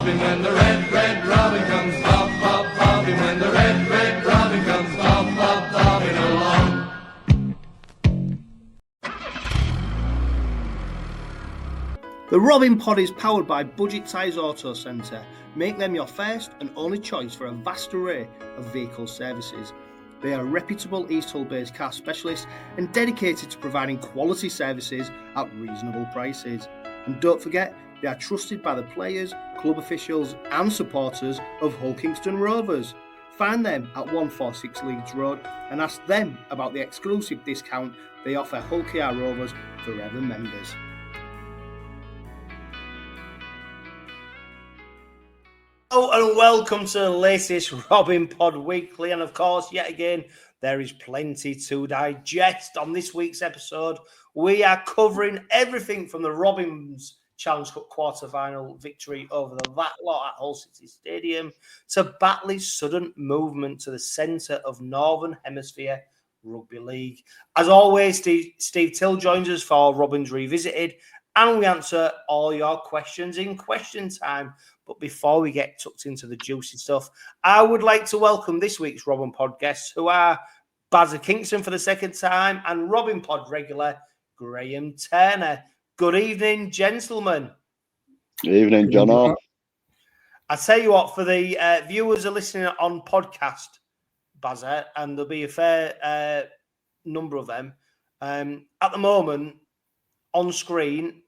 bobbing when the red, red robin comes bob, bob, bobbing when the red, red robin comes bob, bob, bobbing along. The Robin Pod is powered by Budget Tyres Auto Centre. Make them your first and only choice for a vast array of vehicle services. They are reputable East Hull-based car specialists and dedicated to providing quality services at reasonable prices. And don't forget, they are trusted by the players, club officials and supporters of Hull Kingston Rovers. Find them at 146 Leeds Road and ask them about the exclusive discount they offer Hull KR Rovers Forever members. Hello and welcome to the latest Robin Pod Weekly, and of course, yet again, there is plenty to digest. On this week's episode, we are covering everything from the Robins Challenge Cup quarter-final victory over the That Lot at Hull City Stadium to Batley's sudden movement to the centre of Northern Hemisphere Rugby League. As always, Steve Till joins us for Robins Revisited, and we answer all your questions in question time. But before we get tucked into the juicy stuff, I would like to welcome this week's Robin Pod guests, who are Bazza Kingston for the second time and Robin Pod regular Graham Turner. Good evening, gentlemen. Good evening, John. I tell you what, for the viewers who are listening on podcast, Bazza, and there'll be a fair number of them, at the moment, on screen,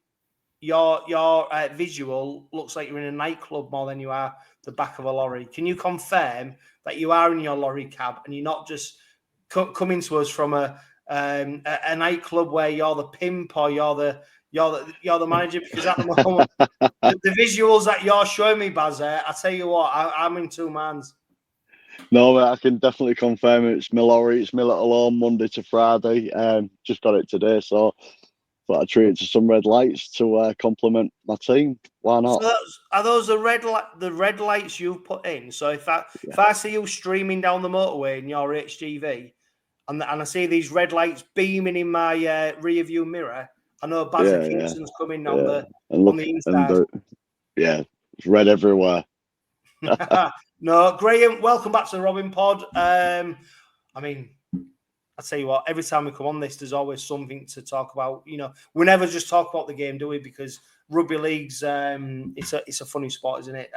your visual looks like you're in a nightclub more than you are the back of a lorry. Can you confirm that you are in your lorry cab and you're not just coming to us from a nightclub where you're the pimp or you're the manager? Because at the moment, the visuals that you're showing me, Baz, I tell you what, I'm in two mans. No, I can definitely confirm it's my lorry. It's my little home Monday to Friday. Just got it today, so I treat it to some red lights to compliment my team. Why not? So are those the red lights you've put in? So if I see you streaming down the motorway in your HGV, and I see these red lights beaming in my rear view mirror, I know Bazza Kingston's coming on the inside. It's red everywhere. No, Graham, welcome back to the Robin Pod. I mean, I tell you what, every time we come on this, there's always something to talk about. You know, we never just talk about the game, do we? Because rugby league's it's a funny sport, isn't it?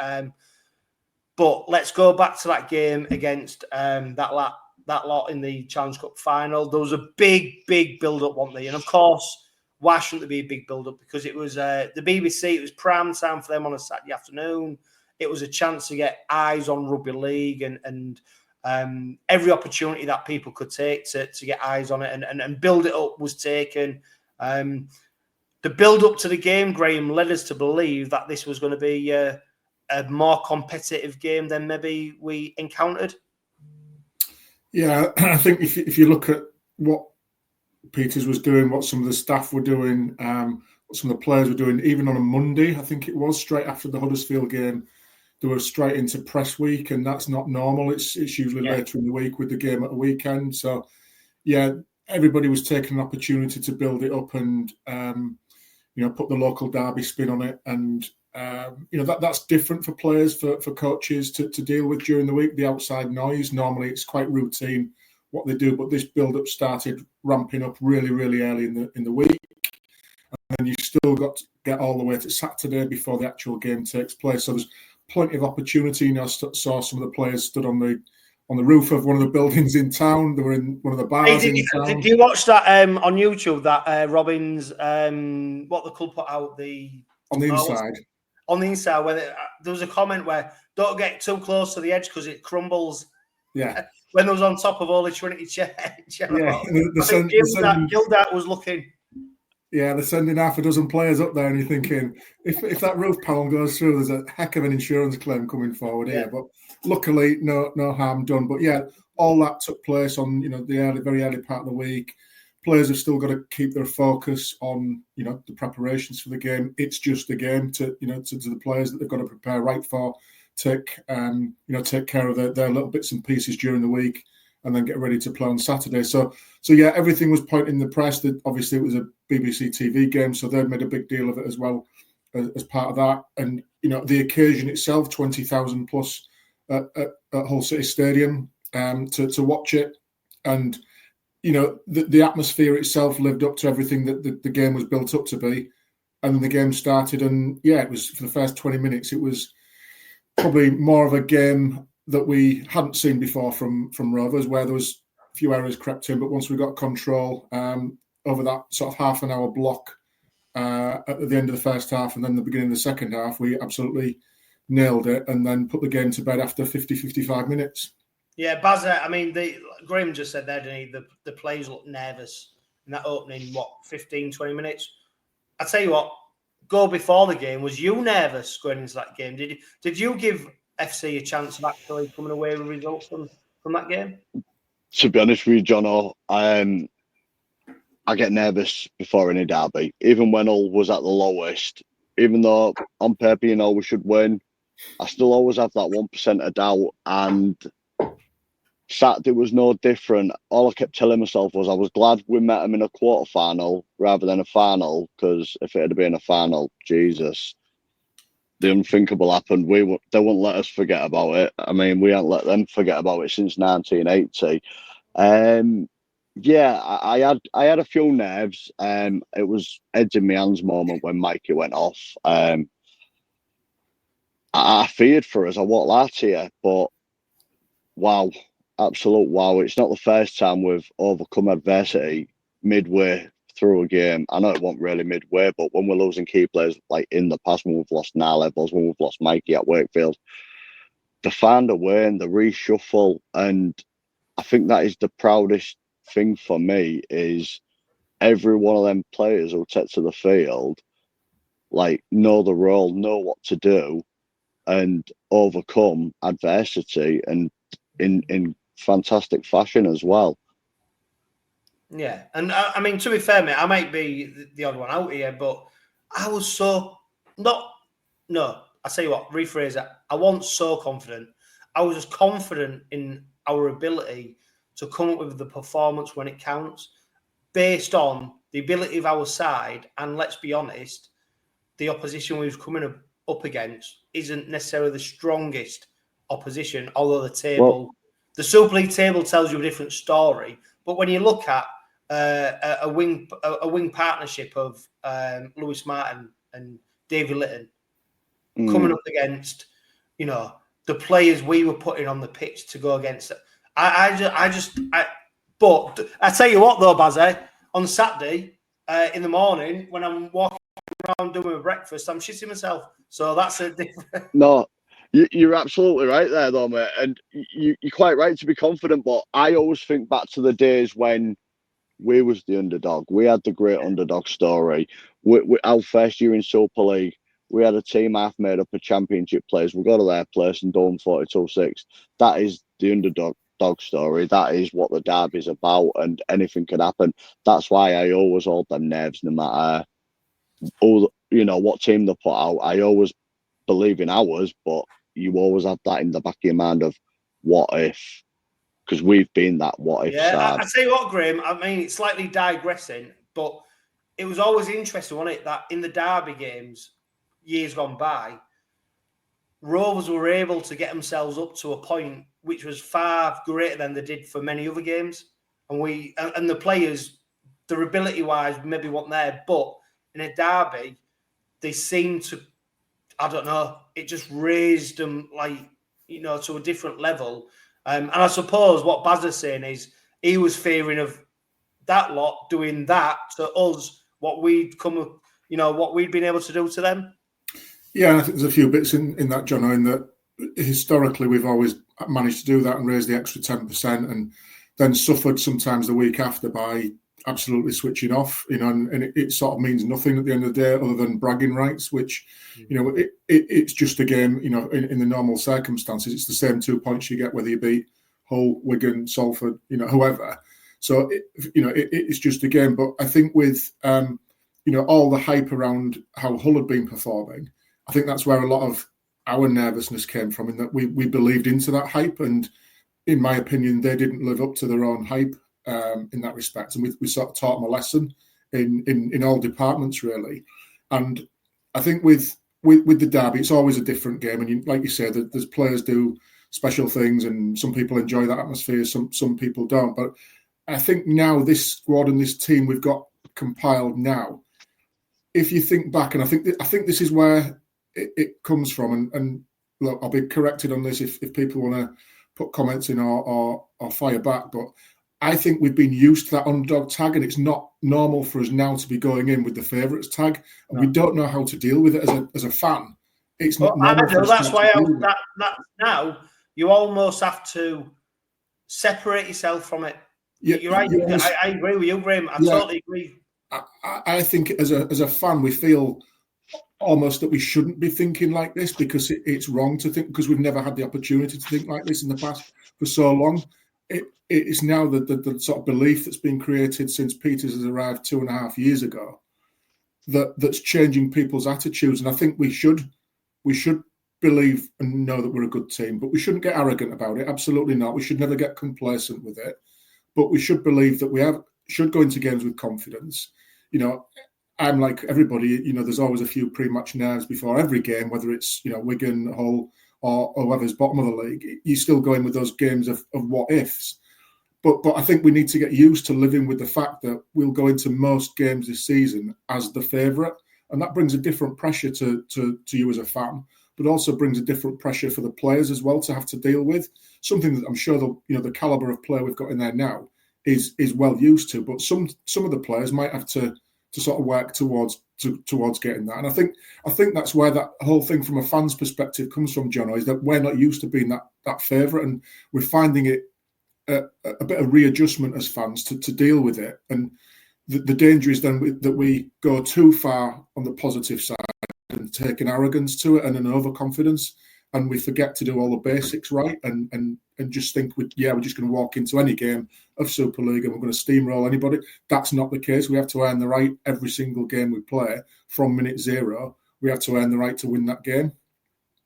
But let's go back to that game against that lot in the Challenge Cup final. There was a big build-up, wasn't there? And of course, why shouldn't there be a big build-up? Because it was the BBC. It was prime time for them on a Saturday afternoon. It was a chance to get eyes on rugby league and every opportunity that people could take to get eyes on it and build it up was taken. The build up to the game, Graham, led us to believe that this was going to be a more competitive game than maybe we encountered. Yeah, I think if you look at what Peters was doing, what some of the staff were doing, what some of the players were doing, even on a Monday, I think it was straight after the Huddersfield game, they were straight into press week, and that's not normal. It's usually later in the week with the game at the weekend. So, yeah, everybody was taking an opportunity to build it up and, put the local derby spin on it. And, that's different for players, for coaches to deal with during the week, the outside noise. Normally it's quite routine what they do, but this build-up started ramping up really, really early in the week. And you still got to get all the way to Saturday before the actual game takes place. So there's plenty of opportunity. I saw some of the players stood on the roof of one of the buildings in town. They were in one of the bars in town. Did you watch that on YouTube? That Robins, what the club put out on the inside. On the inside, where there was a comment where don't get too close to the edge because it crumbles. Yeah. When it was on top of all the Trinity Church. Yeah. Gildart was looking. Yeah, they're sending half a dozen players up there, and you're thinking, if that roof panel goes through, there's a heck of an insurance claim coming forward here. But luckily, no harm done. But yeah, all that took place on the very early part of the week. Players have still got to keep their focus on the preparations for the game. It's just a game to the players that they've got to prepare right for. Take care of their little bits and pieces during the week, and then get ready to play on Saturday. So yeah, everything was pointing in the press that obviously it was a BBC TV game, so they've made a big deal of it as well as part of that. And, the occasion itself, 20,000 plus at Hull City Stadium to watch it. And, the atmosphere itself lived up to everything that the game was built up to be. And then the game started, and it was, for the first 20 minutes, it was probably more of a game that we hadn't seen before from Rovers, where there was a few errors crept in. But once we got control over that sort of half an hour block at the end of the first half and then the beginning of the second half, we absolutely nailed it and then put the game to bed after 55 minutes. Yeah, Baz, I mean, Graham just said there, didn't he? The players looked nervous in that opening, 15, 20 minutes? I tell you what, go before the game, was you nervous going into that game? Did you give FC a chance of actually coming away with a result from that game? To be honest with you, Jono, I get nervous before any derby. Even when Hull was at the lowest, even though on paper we should win, I still always have that 1% of doubt. And Saturday was no different. All I kept telling myself was I was glad we met them in a quarter-final rather than a final, because if it had been a final, Jesus, the unthinkable happened. They wouldn't let us forget about it. I mean, we haven't let them forget about it since 1980. I had a few nerves. It was heads in my hands moment when Mikey went off. I feared for us, I won't lie to you, but wow, absolute wow. It's not the first time we've overcome adversity midway through a game. I know it wasn't really midway, but when we're losing key players, like in the past, when we've lost levels, when we've lost Mikey at Wakefield, they find a way and the reshuffle. And I think that is the proudest thing for me, is every one of them players who take to the field, like, know the role, know what to do, and overcome adversity, and in fantastic fashion as well. Yeah, and I mean, to be fair, mate, I might be the odd one out here, but I was so I tell you what, rephrase that. I wasn't so confident. I was just confident in our ability to come up with the performance when it counts, based on the ability of our side. And let's be honest, the opposition we was coming up against isn't necessarily the strongest opposition, although the Super League table tells you a different story. But when you look at a wing partnership of Lewis Martin and David Litton coming up against, the players we were putting on the pitch to go against it. But I tell you what, though, Bazzy, on Saturday in the morning when I'm walking around doing my breakfast, I'm shitting myself. So that's a different. No, you're absolutely right there, though, mate. And you're quite right to be confident. But I always think back to the days when we was the underdog. We had the great underdog story. Our first year in Super League, we had a team half made up of championship players. We go to their place and done 42-6. That is the underdog story. That is what the derby's about, and anything can happen. That's why I always hold them nerves, no matter what team they put out. I always believe in ours, but you always have that in the back of your mind of what if, because we've been that what if side. I tell you what, Graham, I mean, it's slightly digressing, but it was always interesting, wasn't it, that in the derby games, years gone by, Rovers were able to get themselves up to a point which was far greater than they did for many other games. And the players, their ability-wise, maybe weren't there, but in a derby, they seemed to, I don't know, it just raised them, to a different level. And I suppose what Baz is saying is he was fearing of that lot doing that to us, what we'd been able to do to them. Yeah, I think there's a few bits in that, John, in that historically we've always managed to do that and raise the extra 10%, and then suffered sometimes the week after by absolutely switching off, and it sort of means nothing at the end of the day other than bragging rights, which, it's just a game, in the normal circumstances, it's the same 2 points you get whether you beat Hull, Wigan, Salford, whoever. So, it's just a game. But I think with, all the hype around how Hull had been performing, I think that's where a lot of our nervousness came from, in that we believed into that hype. And in my opinion, they didn't live up to their own hype in that respect. And we sort of taught them a lesson in all departments, really. And I think with the derby, it's always a different game, and like you said, there's players do special things, and some people enjoy that atmosphere, some people don't. But I think now this squad and this team we've got compiled now, if you think back, and I think this is where it comes from, and look, I'll be corrected on this if people want to put comments in or fire back, but I think we've been used to that underdog tag, and it's not normal for us now to be going in with the favourites tag, and we don't know how to deal with it as a fan. It's not normal. I know, that's why that now you almost have to separate yourself from it. Yeah, you're right. I agree with you, Graham. I totally agree. I think as a fan, we feel almost that we shouldn't be thinking like this because it's wrong to think, because we've never had the opportunity to think like this in the past for so long. It's now the sort of belief that's been created since Peters has arrived 2.5 years ago that's changing people's attitudes. And I think we should believe and know that we're a good team, but we shouldn't get arrogant about it. Absolutely not. We should never get complacent with it, but we should believe that we should go into games with confidence. You know, I'm like everybody, you know, there's always a few pre-match nerves before every game, whether it's, you know, Wigan, Hull, or whoever's bottom of the league. You still go in with those games of what ifs. But I think we need to get used to living with the fact that we'll go into most games this season as the favourite, and that brings a different pressure to you as a fan, but also brings a different pressure for the players as well to have to deal with. Something that I'm sure the calibre of player we've got in there now is well used to, but some of the players might have to sort of work towards getting that. And I think that's where that whole thing from a fan's perspective comes from, John, is that we're not used to being that favourite, and we're finding it a bit of readjustment as fans to deal with it. And the danger is then that we go too far on the positive side and take an arrogance to it and an overconfidence, and we forget to do all the basics right and just think we're just going to walk into any game of Super League and we're going to steamroll anybody. That's not the case. We have to earn the right every single game we play from minute zero. We have to earn the right to win that game.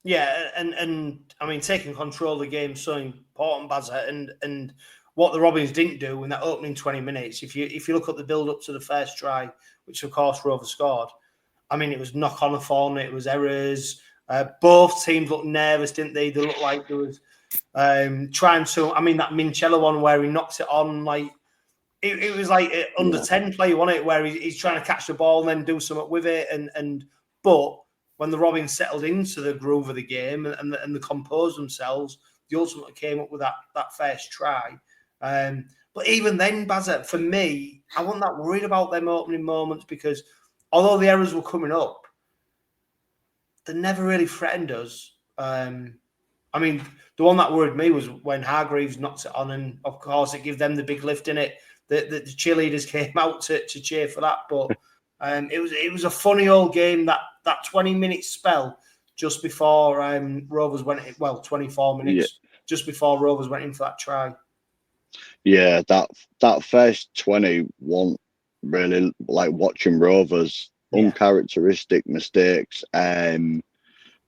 Yeah, and I mean, taking control of the game is so important, Bazza, and what the Robins didn't do in that opening 20 minutes, if you look at the build-up to the first try, which of course Rovers scored, I mean, it was knock-on-a-thon, it was errors. Both teams looked nervous, didn't they? They looked like there was trying to, I mean, that Minchella one where he knocks it on, like, it was like under 10 play, wasn't it, where he's trying to catch the ball and then do something with it. But when the Robins settled into the groove of the game and they composed themselves, they ultimately came up with that first try. But even then, Bazza, for me, I wasn't that worried about them opening moments because although the errors were coming up, they never really threatened us. I mean, the one that worried me was when Hargreaves knocked it on, and of course it gave them the big lift in it. The cheerleaders came out to cheer for that, but it was a funny old game, that 20-minute spell just before Rovers went in, 24 minutes just before Rovers went in for that try. Yeah, that first 20 wasn't really like watching Rovers. Uncharacteristic mistakes. Like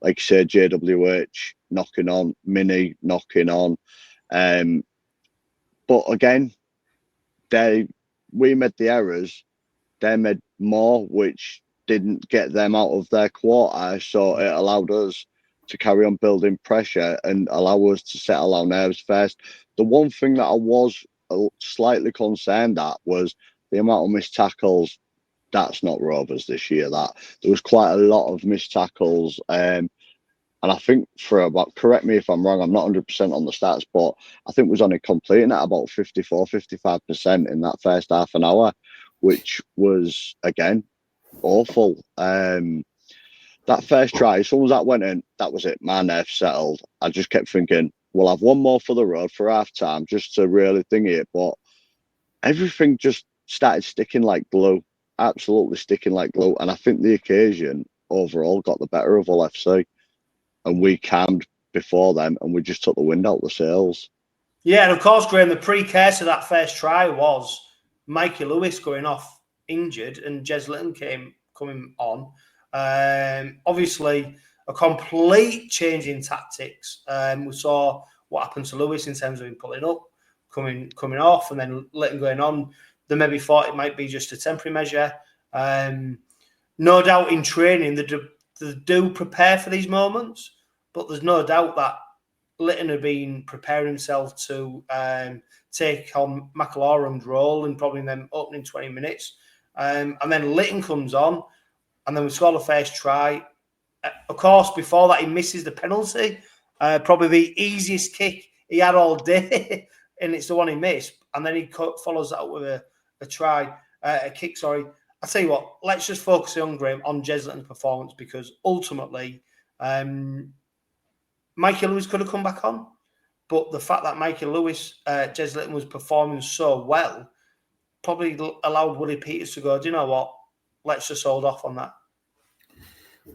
you said, JWH knocking on, Mini knocking on. But again, we made the errors, they made more, which didn't get them out of their quarter. So it allowed us to carry on building pressure and allow us to settle our nerves first. The one thing that I was slightly concerned at was the amount of missed tackles. That's not Rovers this year. That there was quite a lot of missed tackles, and I think for about, correct me if I'm wrong, I'm not 100% on the stats, but I think was only completing at about 54-55% in that first half an hour, which was again awful. That first try, as soon as that went in, that was it. My nerves settled. I just kept thinking, we'll have one more for the road for half time just to really thingy it, but everything just started sticking like glue. Absolutely sticking like glue, and I think the occasion overall got the better of Hull FC, and we calmed before them, and we just took the wind out of the sails. Yeah, and of course, Graham, the precursor to that first try was Mikey Lewis going off injured, and Jez Litton coming on. Obviously, a complete change in tactics. We saw what happened to Lewis in terms of him pulling up, coming off, and then Litton going on. They maybe thought it might be just a temporary measure. no doubt in training they do prepare for these moments, but there's no doubt that Lytton had been preparing himself to take on McIlroy's role in probably them opening 20 minutes. And then Lytton comes on, and then we score the first try. Of course, before that, he misses the penalty. Probably the easiest kick he had all day, and it's the one he missed. And then he follows that up with a kick, sorry. I'll tell you what, let's just focus on Graham, on Ches Lytton's performance, because ultimately, Mikey Lewis could have come back on. But the fact that Mikey Lewis, Ches Lytton was performing so well, probably allowed Willie Peters to go, do you know what, let's just hold off on that.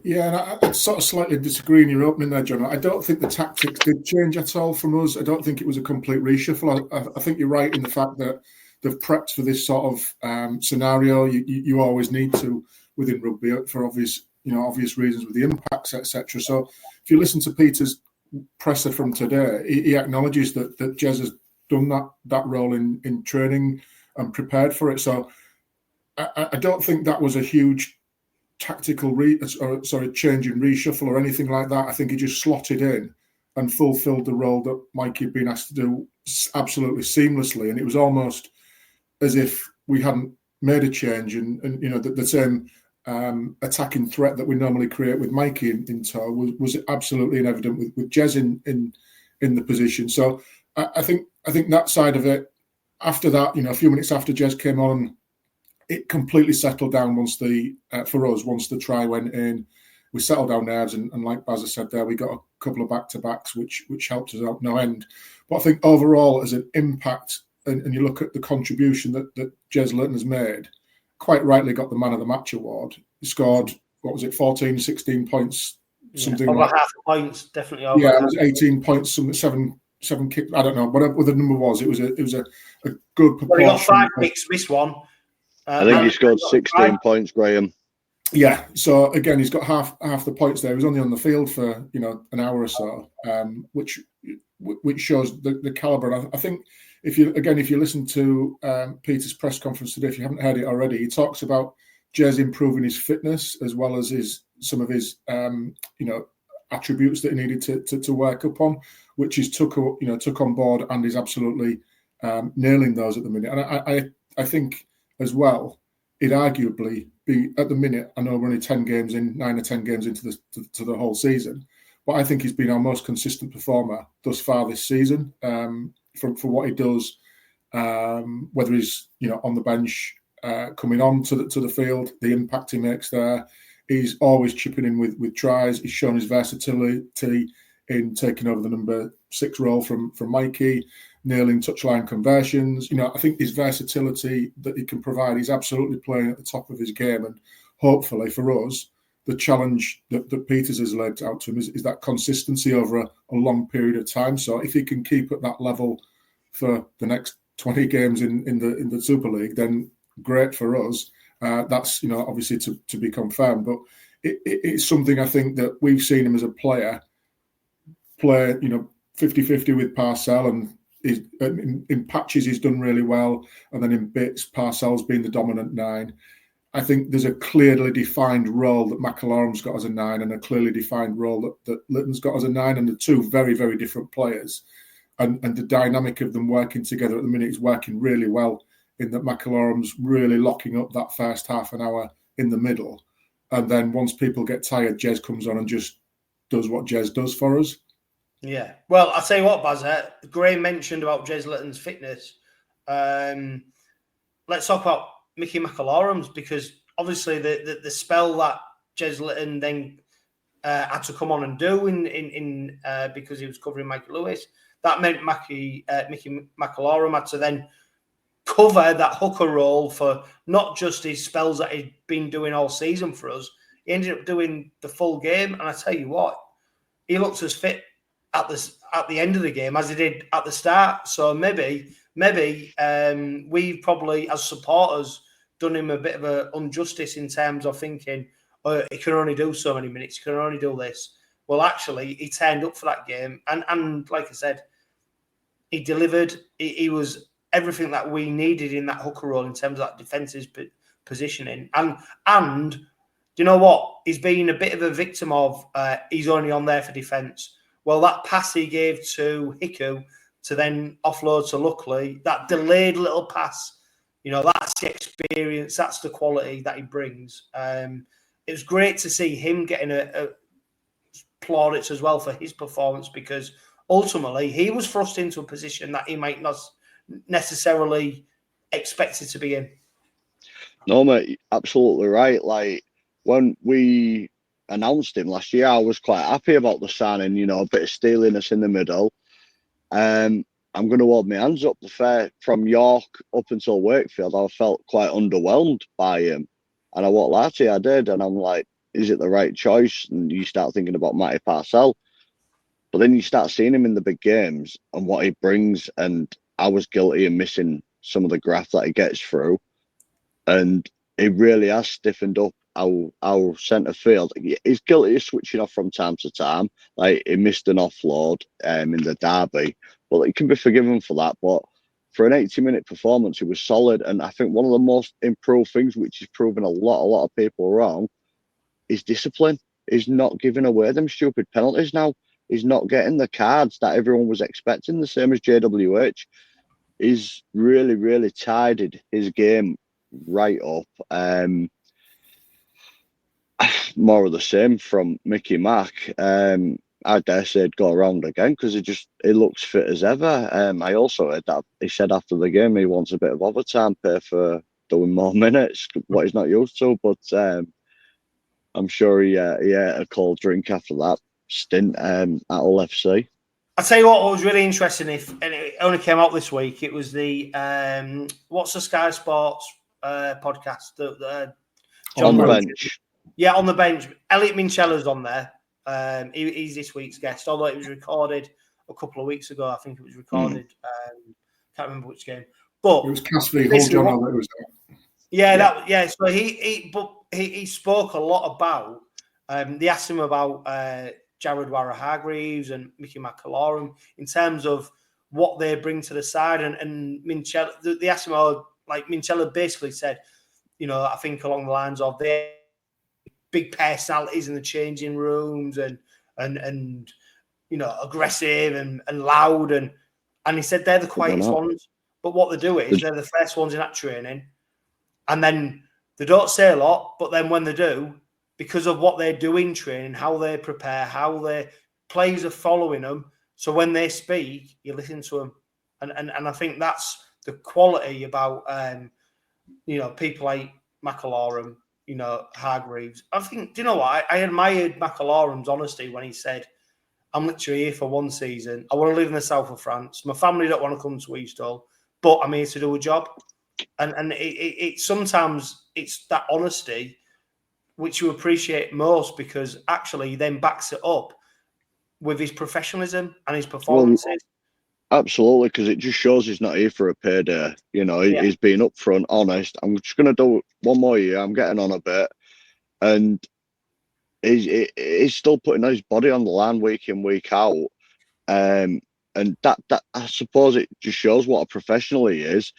Yeah, and I sort of slightly disagree in your opening there, John. I don't think the tactics did change at all from us. I don't think it was a complete reshuffle. I think you're right in the fact that they've prepped for this sort of scenario. You always need to within rugby for obvious reasons with the impacts, etc. So if you listen to Peter's presser from today, he acknowledges that Ches has done that role in training and prepared for it. So I don't think that was a huge tactical change in reshuffle or anything like that. I think he just slotted in and fulfilled the role that Mikey had been asked to do absolutely seamlessly, and it was almost as if we hadn't made a change, and the same attacking threat that we normally create with Mikey in tow was absolutely evident with Ches in the position. So I think that side of it, after that, a few minutes after Ches came on, it completely settled down once the try went in. We settled our nerves, and like Baz said there, we got a couple of back-to-backs, which helped us out no end. But I think overall, as an impact, and you look at the contribution that Ches Lytton has made, quite rightly got the Man of the Match award. He scored, 14, 16 points, something over like half the points, definitely over. Yeah, it was 18 points, seven kicks. I don't know, whatever the number was. It was a good proportion. Well, he got 5 kicks, missed one. I think he scored 16 points, Graham. Yeah, so again, he's got half the points there. He was only on the field for an hour or so, which shows the caliber. And I think if you listen to Peter's press conference today, if you haven't heard it already, he talks about Ches improving his fitness as well as some of his attributes that he needed to work upon, which he's took on board and is absolutely nailing those at the minute. And I think as well, it arguably be at the minute. I know we're only 9 or 10 games into the whole season, but I think he's been our most consistent performer thus far this season. For what he does, whether he's on the bench, coming on to the field, the impact he makes there. He's always chipping in with tries. He's shown his versatility in taking over the number 6 role from Mikey, nailing touchline conversions. I think his versatility that he can provide, he's absolutely playing at the top of his game. And hopefully for us, the challenge that Peters has laid out to him is that consistency over a long period of time. So if he can keep at that level for the next 20 games in the Super League, then great for us. That's obviously to be confirmed. But it's something I think that we've seen him as a player play 50-50 with Parcell, and in patches he's done really well, and then in bits Parcell's been the dominant 9. I think there's a clearly defined role that McIlroy's got as a 9 and a clearly defined role that Lytton's got as a 9, and the two very, very different players. And the dynamic of them working together at the minute is working really well, in that McIlroy's really locking up that first half an hour in the middle. And then once people get tired, Ches comes on and just does what Ches does for us. Yeah. Well, I'll tell you what, Baz, Gray mentioned about Ches Lytton's fitness. Let's talk about Mickey McIlroy's, because obviously the spell that Ches Lytton then had to come on and do in because he was covering Mikey Lewis, that meant Mickey McIlroy had to then cover that hooker role for not just his spells that he'd been doing all season for us. He ended up doing the full game, and I tell you what, he looked as fit at the end of the game as he did at the start. So maybe we've probably, as supporters, done him a bit of an injustice in terms of thinking, oh, he can only do so many minutes, he can only do this. Well, actually, he turned up for that game, and like I said, he delivered. He was everything that we needed in that hooker role in terms of that defensive positioning, and do you know what? He's been a bit of a victim of he's only on there for defence. Well, that pass he gave to 𝗂𝗂𝗧 to then offload to 𝗂𝗂𝗧, that delayed little pass, that's the experience, that's the quality that he brings. It was great to see him getting a plaudits as well for his performance, because ultimately he was thrust into a position that he might not necessarily expected to be in. No, mate, absolutely right. Like, when we announced him last year, I was quite happy about the signing, a bit of steeliness in the middle. I'm going to hold my hands up. From York up until Wakefield, I felt quite underwhelmed by him. And I won't lie to you, I did. And I'm like, is it the right choice? And you start thinking about 𝗪𝗂𝗧. But then you start seeing him in the big games and what he brings. And I was guilty of missing some of the graft that he gets through. And he really has stiffened up our centre field. He's guilty of switching off from time to time. Like, he missed an offload in the derby. Well, he can be forgiven for that. But for an 80-minute performance, he was solid. And I think one of the most improved things, which is proving a lot of people wrong, is discipline. He's not giving away them stupid penalties now. He's not getting the cards that everyone was expecting, the same as JWH. He's really tidied his game right up. More of the same from Mickey Mack. I dare say it'd go around again, because he looks fit as ever. I also heard that he said after the game he wants a bit of overtime pay for doing more minutes, what he's not used to. But I'm sure he ate a cold drink after that stint at Hull FC. I'll tell you what was really interesting, and it only came out this week, it was the what's the Sky Sports podcast? On the bench. Yeah, on the bench. Elliot Minchella's on there. He's this week's guest, although it was recorded a couple of weeks ago. I think it was recorded. Can't remember which game. But it was Castley Hull John that was there. Yeah. So he spoke a lot about. They asked him about Jared Waugher-Hargreaves and Mickey McAlorum in terms of what they bring to the side, and Minchella. They asked him, Minchella basically said, I think along the lines of they big personalities in the changing rooms and aggressive and loud and he said they're the quietest ones, but what they do is they're the first ones in that training, and then they don't say a lot, but then when they do, because of what they do in training, how they prepare, how their players are following them, so when they speak, you listen to them, and I think that's the quality about people like McAlorum, Hargreaves. I think, do you know what? I admired McAlorum's honesty when he said, I'm literally here for one season. I want to live in the south of France. My family don't want to come to East Hull, but I'm here to do a job. And it sometimes it's that honesty which you appreciate most, because actually he then backs it up with his professionalism and his performances. Absolutely, because it just shows he's not here for a payday. He's being upfront, honest. I'm just going to do one more year. I'm getting on a bit. And he's still putting his body on the line week in, week out. And that I suppose it just shows what a professional he is,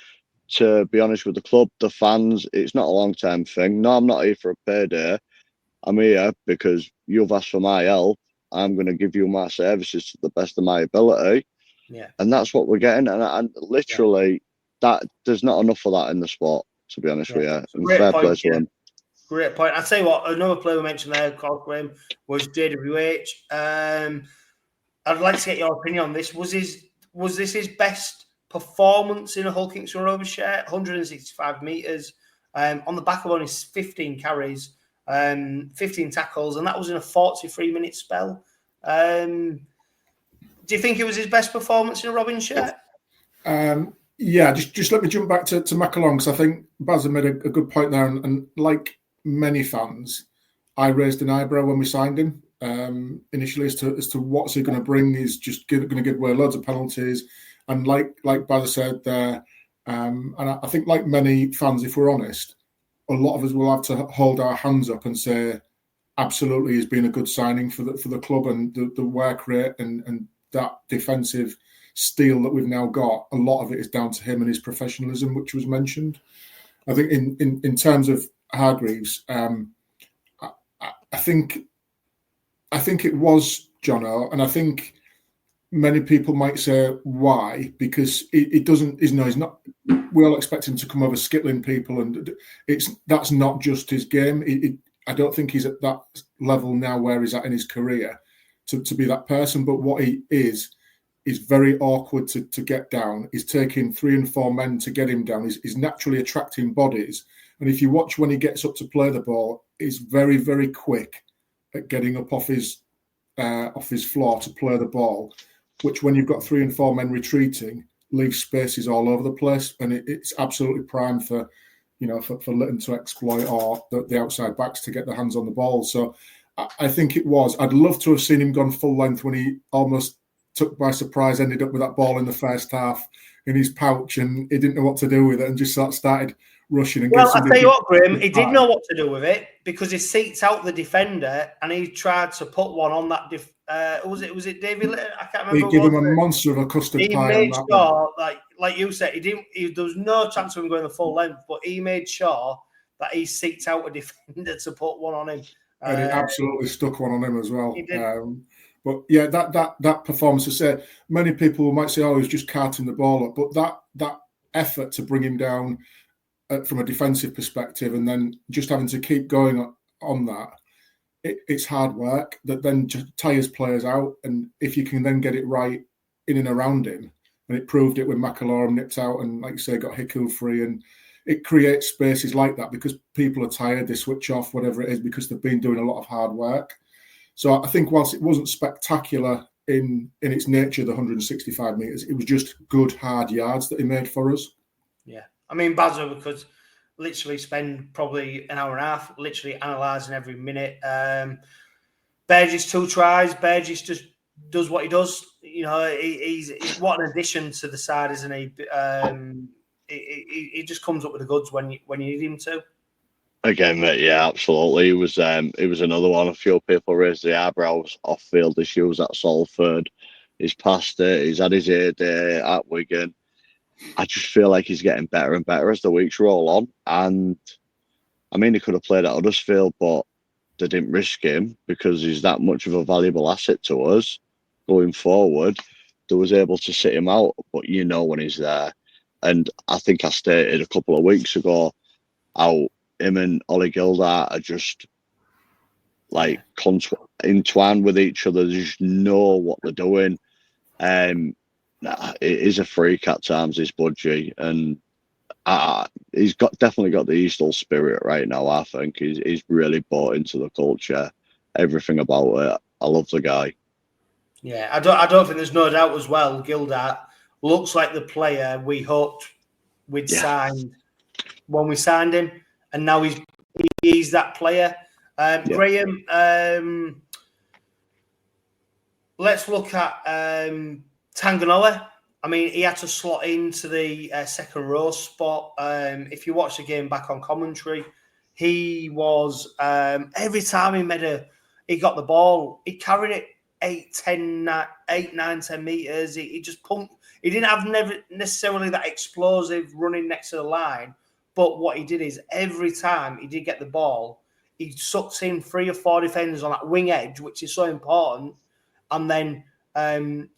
to be honest with the club, the fans. It's not a long-term thing. No, I'm not here for a payday. I'm here because you've asked for my help. I'm going to give you my services to the best of my ability. Yeah, and that's what we're getting, and literally that there's not enough of that in the sport, to be honest with you. Fair play to him. Great point. I'll tell you what, another player we mentioned there, Graham, was JWH. I'd like to get your opinion on this. Was this his best performance in a Hull Kingston Rovers shirt? 165 metres on the back of only 15 carries, 15 tackles, and that was in a 43-minute spell. Do you think it was his best performance in a Robin shirt? Just let me jump back to McAlorum, because I think Baz made a good point there. And like many fans, I raised an eyebrow when we signed him initially as to what's he going to bring. He's just going to give away loads of penalties. And like Baz said there, and I think like many fans, if we're honest, a lot of us will have to hold our hands up and say, absolutely, he's been a good signing for the club, and the work rate and that defensive steel that we've now got, a lot of it is down to him and his professionalism, which was mentioned. I think in terms of Hargreaves, think it was Jono, and I think many people might say why, because it doesn't. He's not. We all expect him to come over skittling people, and that's not just his game. I don't think he's at that level now where he's at in his career to be that person. But what he is very awkward to get down. He's taking 3 and 4 men to get him down. He's naturally attracting bodies. And if you watch when he gets up to play the ball, he's very, very quick at getting up off his floor to play the ball, which when you've got 3 and 4 men retreating, leaves spaces all over the place. And it's absolutely prime for Lytton to exploit, or the outside backs to get their hands on the ball. So I think it was. I'd love to have seen him gone full length when he almost took by surprise, ended up with that ball in the first half in his pouch, and he didn't know what to do with it, and just sort of started rushing. And well, I'll tell you what, Graham, he did know what to do with it, because he seeked out the defender and he tried to put one on that. Was it David Lytton? I can't remember. He gave him a monster of a custard pie. He made sure, like you said, there was no chance of him going the full length, but he made sure that he seeked out a defender to put one on him. And he absolutely stuck one on him as well. He did. But yeah, that performance, I say, many people might say, "Oh, he's just carting the ball up," but that effort to bring him down from a defensive perspective, and then just having to keep going on that, it's hard work that then just tires players out. And if you can then get it right in and around him, and it proved it when 𝗂𝗂𝗀𝗏 nipped out and, like you say, got Hiku free, and it creates spaces like that because people are tired, they switch off, whatever it is, because they've been doing a lot of hard work. So I think whilst it wasn't spectacular in its nature, the 165 metres, it was just good, hard yards that he made for us. Yeah. I mean, Bazza could literally spend probably an hour and a half literally analysing every minute. Burgess 2 tries. Burgess just does what he does. You know, he's what an addition to the side, isn't he? He just comes up with the goods when you need him to. Again, mate, yeah, absolutely. It was another one. A few people raised the eyebrows. Off-field issues at Salford. He's passed it. He's had his A day at Wigan. I just feel like he's getting better and better as the weeks roll on. And I mean, he could have played at Huddersfield, but they didn't risk him because he's that much of a valuable asset to us going forward. They was able to sit him out, but you know when he's there. And I think I stated a couple of weeks ago how him and Ollie Gildart are just like entwined with each other. They just know what they're doing. It is a freak at times, this Budgie, and he's definitely got the Eastall spirit right now. I think he's really bought into the culture, everything about it. I love the guy. Yeah, I don't think there's no doubt as well. Gildart looks like the player we hoped we'd signed when we signed him, and now he's that player. Graham, let's look at Ṱanganoa. I mean, he had to slot into the second row spot. If you watch the game back on commentary, he was every time he got the ball, he carried it 8, 9, 10 meters. He just pumped. He didn't have necessarily that explosive running next to the line, but what he did is every time he did get the ball, he sucked in 3 or 4 defenders on that wing edge, which is so important, and then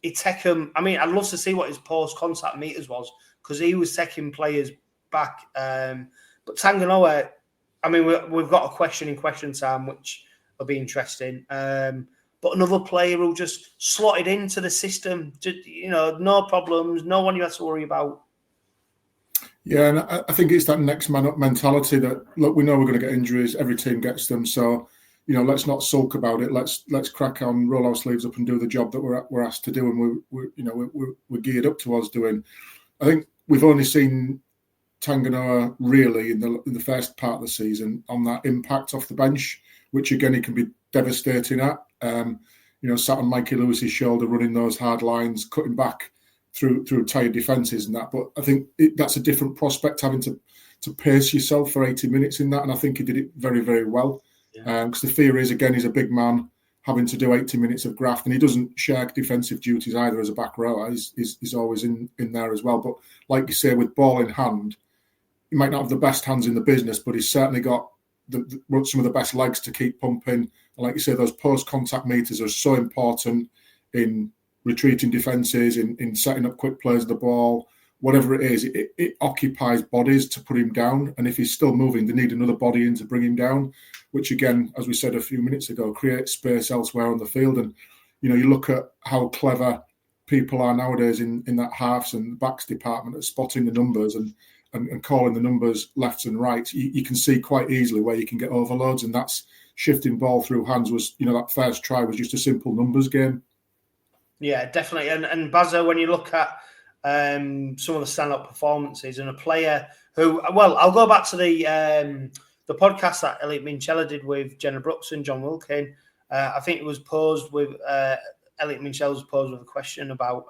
he'd take them. I mean, I'd love to see what his post-contact meters was because he was taking players back. But Ṱanganoa, I mean, we've got a question in question time, which will be interesting. But another player who just slotted into the system, no problems, no one you have to worry about. Yeah, and I think it's that next man up mentality that, look, we know we're going to get injuries. Every team gets them. So, let's not sulk about it. Let's crack on, roll our sleeves up and do the job that we're asked to do. And we're geared up towards doing. I think we've only seen Ṱanganoa really in the first part of the season on that impact off the bench, which again, he can be devastating at. Sat on Mikey Lewis's shoulder, running those hard lines, cutting back through tired defences and that. But I think that's a different prospect, having to pace yourself for 80 minutes in that. And I think he did it very, very well. Because the fear is, again, he's a big man having to do 80 minutes of graft, and he doesn't shirk defensive duties either as a back rower. He's always in there as well. But like you say, with ball in hand, he might not have the best hands in the business, but he's certainly got some of the best legs to keep pumping. And like you say, those post-contact meters are so important in retreating defences, in setting up quick plays of the ball. Whatever it is, it occupies bodies to put him down. And if he's still moving, they need another body in to bring him down, which again, as we said a few minutes ago, creates space elsewhere on the field. And, you look at how clever people are nowadays in that halves and backs department at spotting the numbers and calling the numbers lefts and rights. You can see quite easily where you can get overloads, and that's shifting ball through hands was, that first try was just a simple numbers game. Yeah, definitely. And Bazza, when you look at some of the stand-up performances and a player who, well, I'll go back to the podcast that 𝗬𝗓𝗀𝗀𝗀 did with Jenna Brooks and John Wilkin. I think it was posed with 𝗬𝗓𝗀𝗀𝗀 was posed with a question about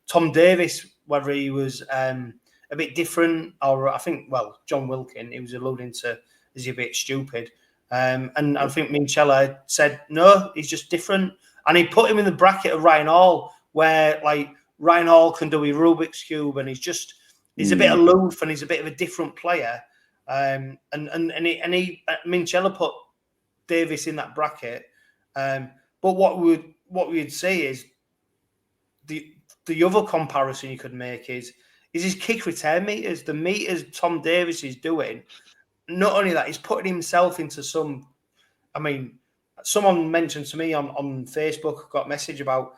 Tom Davies, whether he was a bit different, or I think, well, John Wilkin, he was alluding to, is he a bit stupid? And I think Minchella said, no, he's just different. And he put him in the bracket of Ryan Hall, where like Ryan Hall can do a Rubik's Cube, and he's a bit aloof, and he's a bit of a different player. And Minchella put Davis in that bracket. But what we'd say is the other comparison you could make is his kick return meters, the meters Tom Davis is doing. Not only that, he's putting himself into some. I mean, someone mentioned to me on Facebook, got a message about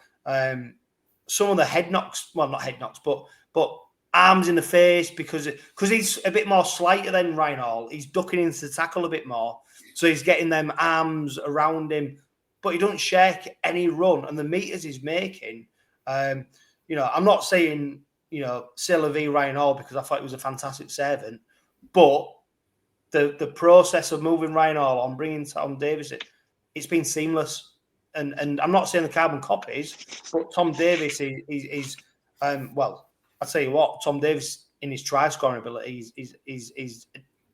some of the head knocks. Well, not head knocks, but arms in the face, because he's a bit more slighter than Ryan Hall. He's ducking into the tackle a bit more, so he's getting them arms around him. But he don't shake any run, and the meters he's making. I'm not saying c'est la vie Ryan Hall, because I thought he was a fantastic servant, but the process of moving Ryan Hall on, bringing Tom Davis, it's been seamless. And I'm not saying the carbon copies, but Tom Davis is well, I'll tell you what, Tom Davis in his try scoring ability is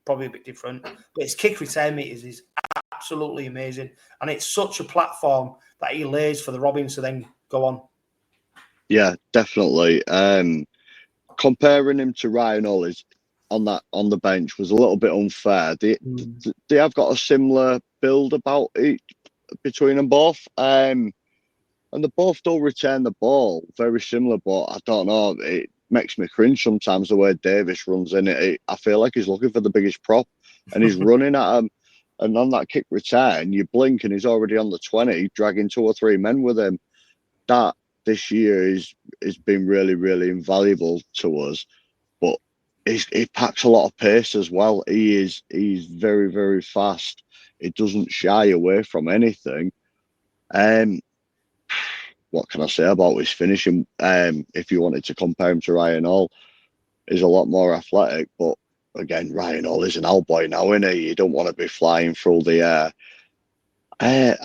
probably a bit different, but his kick return meters is absolutely amazing, and it's such a platform that he lays for the Robins to then go on. Yeah, definitely. Comparing him to Ryan Hall is on the bench was a little bit unfair. They have got a similar build about it between them both, and they both do return the ball very similar. But I don't know, it makes me cringe sometimes the way Davis runs in it. I feel like he's looking for the biggest prop, and he's running at him. And on that kick return, you blink and he's already on the 20, dragging 2 or 3 men with him. That this year is been really, really invaluable to us. But he packs a lot of pace as well. He's very, very fast. He doesn't shy away from anything. What can I say about his finishing? If you wanted to compare him to Ryan Hall, he's a lot more athletic. But again, Ryan Hall is an old boy now, isn't he? You don't want to be flying through the air.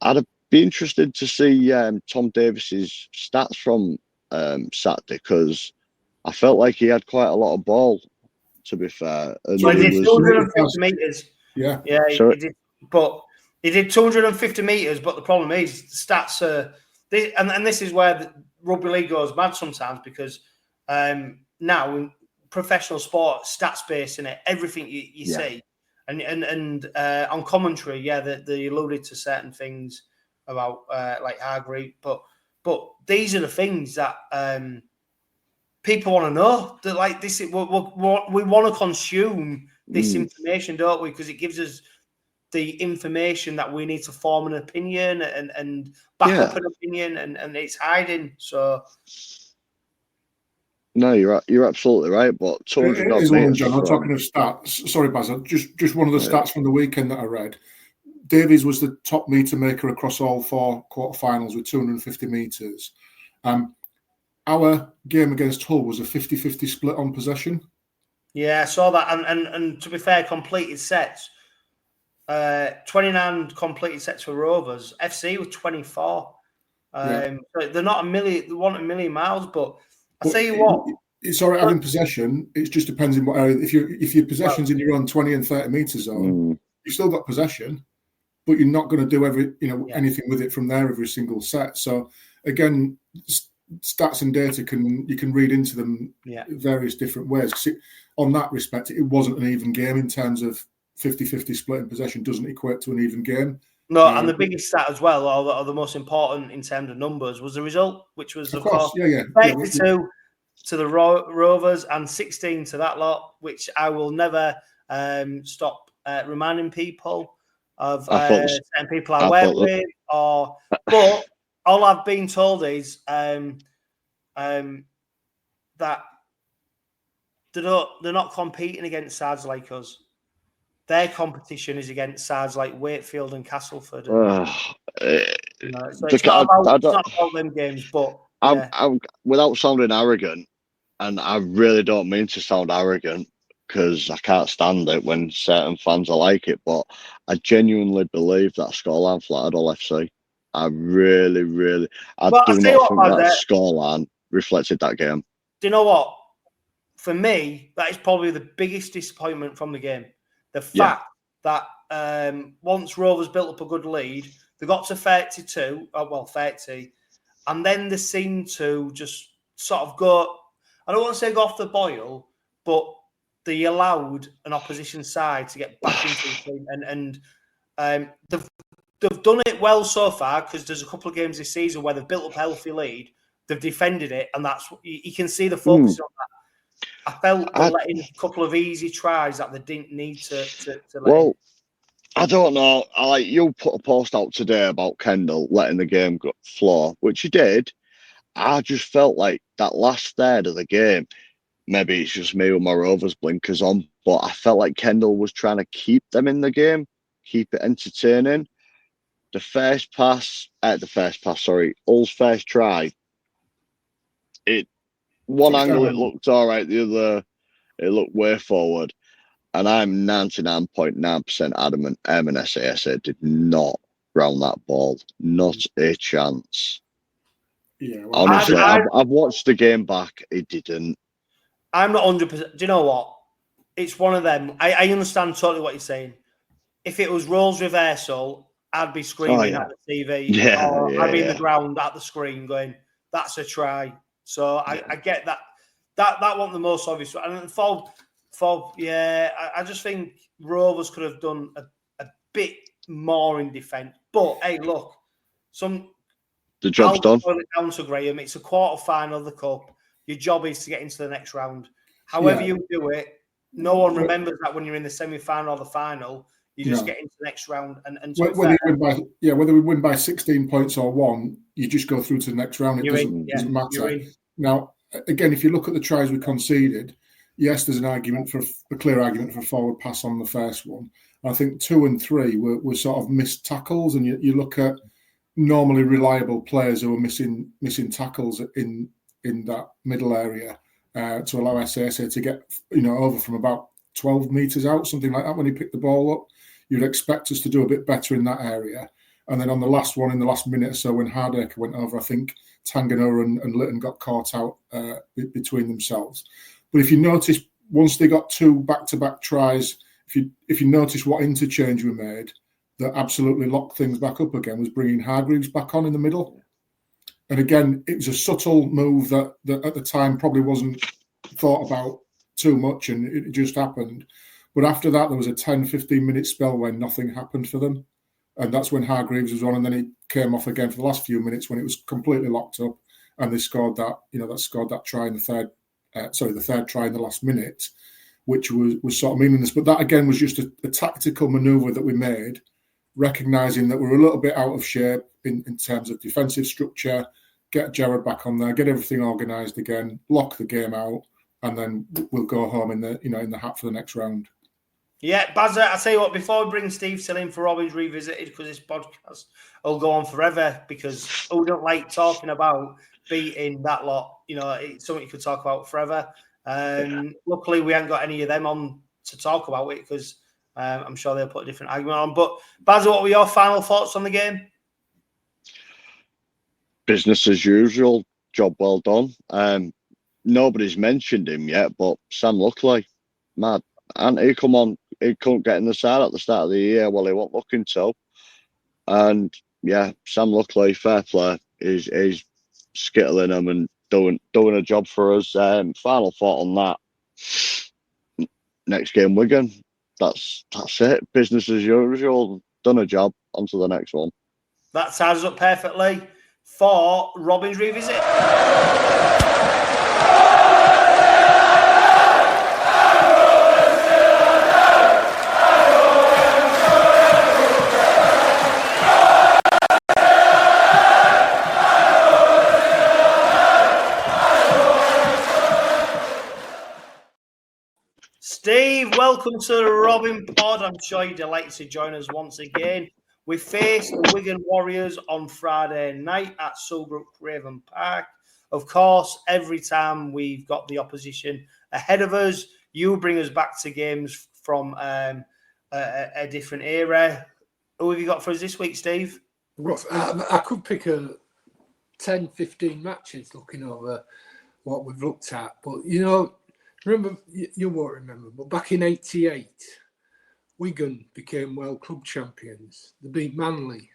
I'd be interested to see Tom Davis's stats from Saturday, because I felt like he had quite a lot of ball, to be fair. And so he did 250 metres. Yeah. Yeah, he did, but he did 250 metres, but the problem is the stats are... And this is where the rugby league goes mad sometimes, because now in professional sport, stats based in it, everything you see, and on commentary, they alluded to certain things about like Hargreave, but these are the things that people want to know. That like this, we want to consume this information, don't we? Because it gives us the information that we need to form an opinion and back up an opinion, and it's hiding. So no, you're absolutely right. But 200 meters. John, I'm talking of stats. Sorry, Baz. Just one of the stats from the weekend that I read. Davies was the top meter maker across all 4 quarterfinals with 250 meters. Our game against Hull was a 50-50 split on possession. Yeah, I saw that. And to be fair, completed sets. 29 completed sets for Rovers. FC was 24. So they're not a million. They want a million miles, but I'll tell you what. It's all right having possession. It just depends in what area. If your possession's in your own 20 and 30 meter zone, you've still got possession, but you're not going to do anything with it from there every single set. So again, stats and data you can read into them various different ways. On that respect, it wasn't an even game in terms of 50-50 split in possession doesn't equate to an even game. No, and the biggest stat as well, or the most important in terms of numbers, was the result, which was, of course 32 to the Rovers and 16 to that lot, which I will never stop reminding people of certain people I work with. But all I've been told is that they're not competing against sides like us. Their competition is against sides like Wakefield and Castleford. So it's not about them games, but I'm without sounding arrogant, and I really don't mean to sound arrogant because I can't stand it when certain fans are like it, but I genuinely believe that scoreline flattered all FC. I really, really, I do not think that scoreline reflected that game. Do you know what? For me, that is probably the biggest disappointment from the game. The fact that once Rovers built up a good lead, they got to 30, and then they seemed to just sort of go, I don't want to say go off the boil, but they allowed an opposition side to get back into the team. And they've done it well so far, because there's a couple of games this season where they've built up a healthy lead, they've defended it, and that's you can see the focus on that. I felt they're letting a couple of easy tries that they didn't need to let. Well, I don't know. You put a post out today about Kendall letting the game flow, which he did. I just felt like that last third of the game, maybe it's just me with my Rovers blinkers on, but I felt like Kendall was trying to keep them in the game, keep it entertaining. Hull's first try, one angle it looked all right, the other it looked way forward, and I'm 99.9% adamant SASA did not ground that ball, not a chance. Yeah, well, honestly, I've watched the game back. It didn't. I'm not 100%. Do you know what? It's one of them. I understand totally what you're saying. If it was roles reversal, I'd be screaming at the TV. I'd be in the ground at the screen going, "That's a try." So I get that. That wasn't the most obvious. And Fob, I just think Rovers could have done a bit more in defence. But hey, look, the job's done. I'll put it down to Graham. It's a quarter final of the cup. Your job is to get into the next round. However you do it, no one remembers that when you're in the semi-final or the final. You just get into the next round. And whether we win by 16 points or 1, you just go through to the next round. It doesn't matter. Now, again, if you look at the tries we conceded, yes, there's a clear argument for a forward pass on the first one. I think 2 and 3 were sort of missed tackles, and you look at normally reliable players who are missing tackles in that middle area to allow SASA to get over from about 12 metres out, something like that, when he picked the ball up. You'd expect us to do a bit better in that area. And then on the last one, in the last minute or so, when 𝗂𝗂𝗃𝗃 went over, I think Tanganoa and Lytton got caught out between themselves. But if you notice, once they got 2 back-to-back tries, if you notice what interchange we made, that absolutely locked things back up again, was bringing Hargreaves back on in the middle. And again, it was a subtle move that at the time probably wasn't thought about too much, and it just happened. But after that, there was a 10-15 minute spell when nothing happened for them. And that's when Hargreaves was on, and then he came off again for the last few minutes when it was completely locked up, and they scored that try in the third try in the last minute, which was sort of meaningless. But that again was just a tactical manoeuvre that we made, recognising that we were a little bit out of shape in terms of defensive structure, get Jared back on there, get everything organised again, lock the game out, and then we'll go home in the hat for the next round. Yeah, Bazza, I'll tell you what, before we bring Steve Till in for Robin's Revisited, because this podcast will go on forever, because who don't like talking about beating that lot? It's something you could talk about forever. Luckily, we haven't got any of them on to talk about it, because I'm sure they'll put a different argument on. But Bazza, what were your final thoughts on the game? Business as usual. Job well done. Nobody's mentioned him yet, but Sam Luckley, mad. And he couldn't get in the side at the start of the year. Well, he wasn't looking to. And yeah, Sam Luckley, fair play, is skittling them and doing a job for us. Final thought on that. Next game, Wigan. that's it. Business as usual. Done a job. On to the next one. That ties us up perfectly for Robin's revisit. Steve, welcome to the Robin Pod. I'm sure you're delighted to join us once again. We face the Wigan Warriors on Friday night at 𝗂𝗂𝗱𝗴𝗏 Park. Of course, every time we've got the opposition ahead of us, you bring us back to games from a different era. Who have you got for us this week, Steve? I could pick 10, 15 matches looking over what we've looked at. But, remember, you won't remember, but back in '88, Wigan became World Club champions. They beat Manly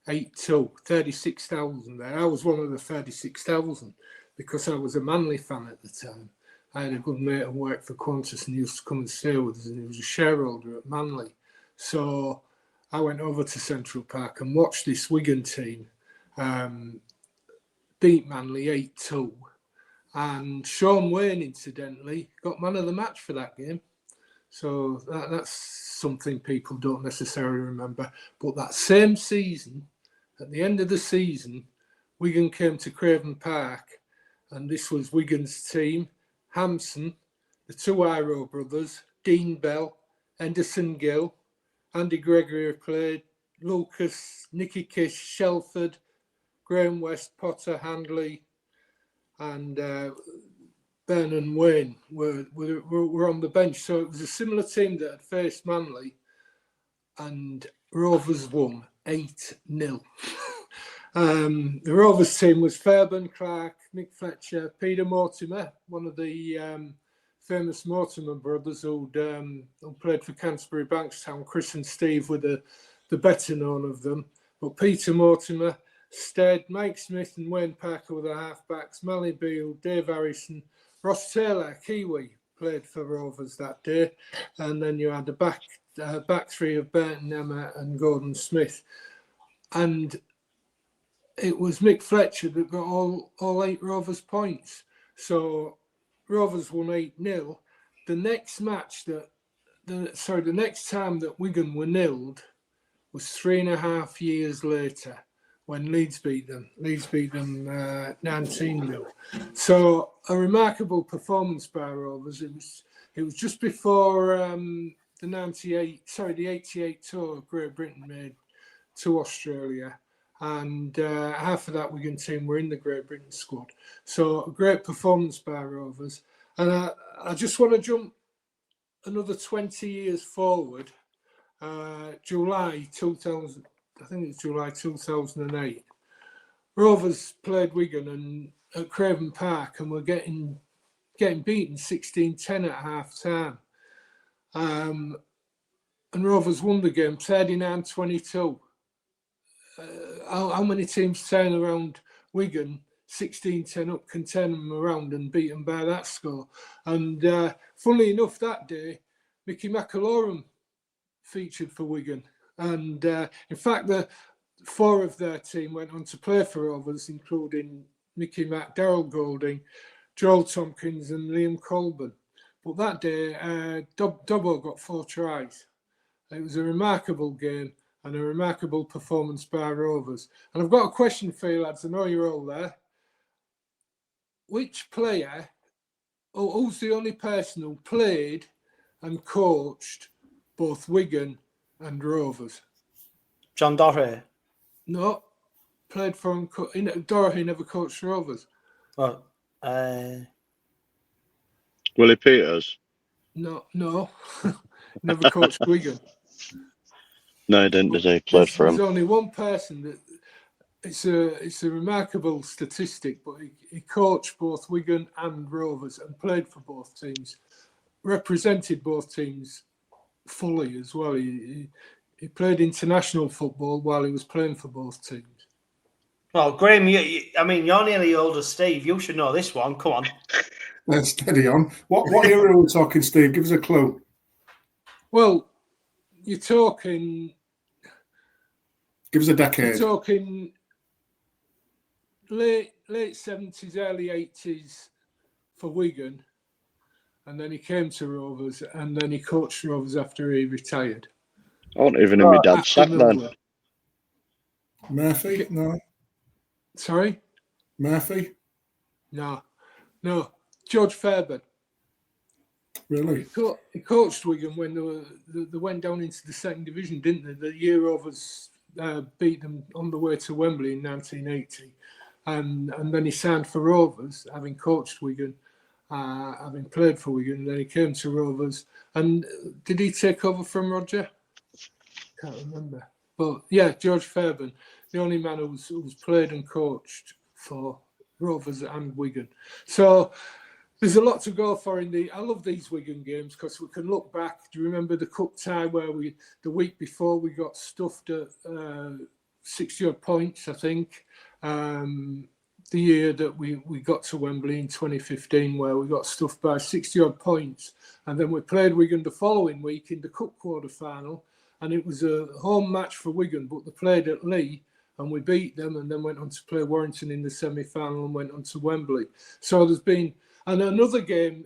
8-2, 36,000 there. I was one of the 36,000 because I was a Manly fan at the time. I had a good mate who worked for Qantas and he used to come and stay with us, and he was a shareholder at Manly. So I went over to Central Park and watched this Wigan team beat Manly 8-2. And Shaun Wane, incidentally, got man of the match for that game. So that's something people don't necessarily remember. But that same season, at the end of the season, Wigan came to Craven Park, and this was Wigan's team: Hampson, the two Iro brothers, Dean Bell, Henderson Gill, Andy Gregory have played, Lucas, Nicky Kish, Shelford, Graham West, Potter, Handley, and Ben and Wayne were on the bench. So it was a similar team that had faced Manly, and Rovers won 8-0. The Rovers team was Fairbairn, Clark, Mick Fletcher, Peter Mortimer, one of the famous Mortimer brothers who played for Canterbury Bankstown. Chris and Steve were the better known of them. But Peter Mortimer, Stead, Mike Smith and Wayne Parker were the halfbacks. Mally Beale, Dave Harrison, Ross Taylor, Kiwi, played for Rovers that day. And then you had the back three of Burton, Emma and Gordon Smith. And it was Mick Fletcher that got all 8 Rovers points. So Rovers won 8-0. The next match the next time that Wigan were nilled was 3.5 years later, when Leeds beat them. Leeds beat them 19-0. So a remarkable performance by Rovers. It was just before the 88 tour Great Britain made to Australia. And half of that Wigan team were in the Great Britain squad. So a great performance by Rovers. And I just want to jump another 20 years forward. July 2000. I think it's July 2008. Rovers played Wigan at Craven Park and were getting beaten 16-10 at half time. And Rovers won the game 39-22. How many teams turn around Wigan 16-10 up, can turn them around and beat them by that score? And funnily enough, that day, Mickey McAlorum featured for Wigan. And in fact, the 4 of their team went on to play for Rovers, including Mickey Mack, Darryl Golding, Joel Tompkins and Liam Colburn. But that day, Dobbo got 4 tries. It was a remarkable game and a remarkable performance by Rovers. And I've got a question for you, lads. I know you're all there. Which player, or who's the only person who played and coached both Wigan and Rovers? John Doherty. No, played for him. Doherty never coached Rovers. Well, Willie Peters? No, never coached Wigan. No, he didn't. He played for him. There's only one person that. It's a remarkable statistic, but he coached both Wigan and Rovers and played for both teams, represented both teams fully as well. He played international football while he was playing for both teams. Well, Graham, you're nearly old as Steve. You should know this one. Come on. Let's steady on. What era are we talking, Steve? Give us a clue. Well, you're talking. Give us a decade. You're talking late 70s, early 80s for Wigan, and then he came to Rovers, and then he coached Rovers after he retired. I wasn't even in my dad's sack then. Murphy? No. Sorry? Murphy? No. George Fairbairn. Really? He coached Wigan when they went down into the second division, didn't they? The year Rovers beat them on the way to Wembley in 1980. And then he signed for Rovers, having coached Wigan, having played for Wigan. And then he came to Rovers. And did he take over from Roger? Can't remember. But yeah, George Fairbairn, the only man who's played and coached for Rovers and Wigan. So there's a lot to go for I love these Wigan games because we can look back. Do you remember the cup tie where the week before we got stuffed at 60-odd points, I think. The year that we got to Wembley in 2015 where we got stuffed by 60-odd points. And then we played Wigan the following week in the cup quarter-final. And it was a home match for Wigan, but they played at Lee and we beat them and then went on to play Warrington in the semi-final and went on to Wembley. So there's been... And another game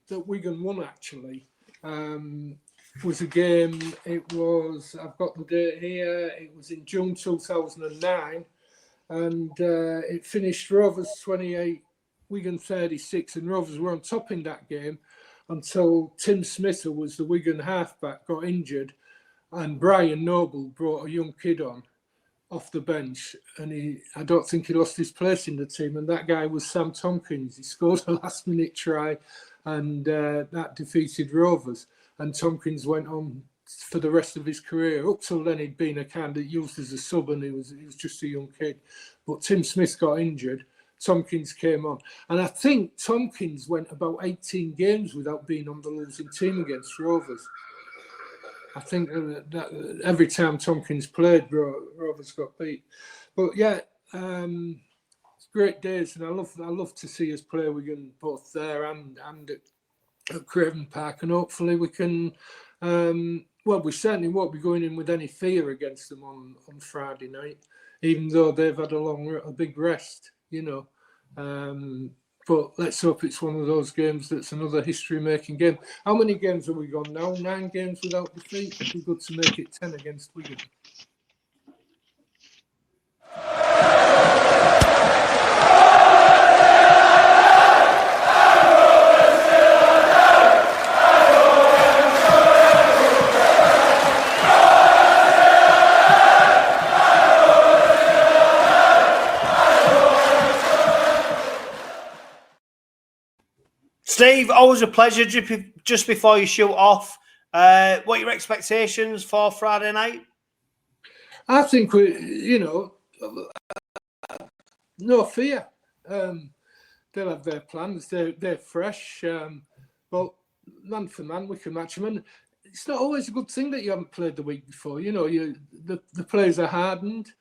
that Wigan won, actually, was a game, I've got the date here, it was in June 2009, and it finished Rovers 28, Wigan 36, and Rovers were on top in that game until Tim Smith, who was the Wigan halfback, got injured, and Brian Noble brought a young kid on off the bench, and I don't think he lost his place in the team, and that guy was Sam Tompkins. He scored a last-minute try, and that defeated Rovers, and Tompkins went on for the rest of his career. Up till then, he'd been a candidate used as a sub, and he was just a young kid. But Tim Smith got injured, Tompkins came on, and I think Tompkins went about 18 games without being on the losing team against Rovers. I think that every time Tompkins played, Rovers got beat. But yeah, it's great days, and I love to see us play Wigan both there and at Craven Park, and hopefully we can. We certainly won't be going in with any fear against them on Friday night, even though they've had a big rest, you know. But let's hope it's one of those games that's another history-making game. How many games have we gone now? 9 games without defeat. It'd be good to make it 10 against Wigan. Steve, always a pleasure. Just before you shoot off, what are your expectations for Friday night? I think no fear. They'll have their plans. They're fresh. But man for man, we can match them. And it's not always a good thing that you haven't played the week before. You know, the players are hardened.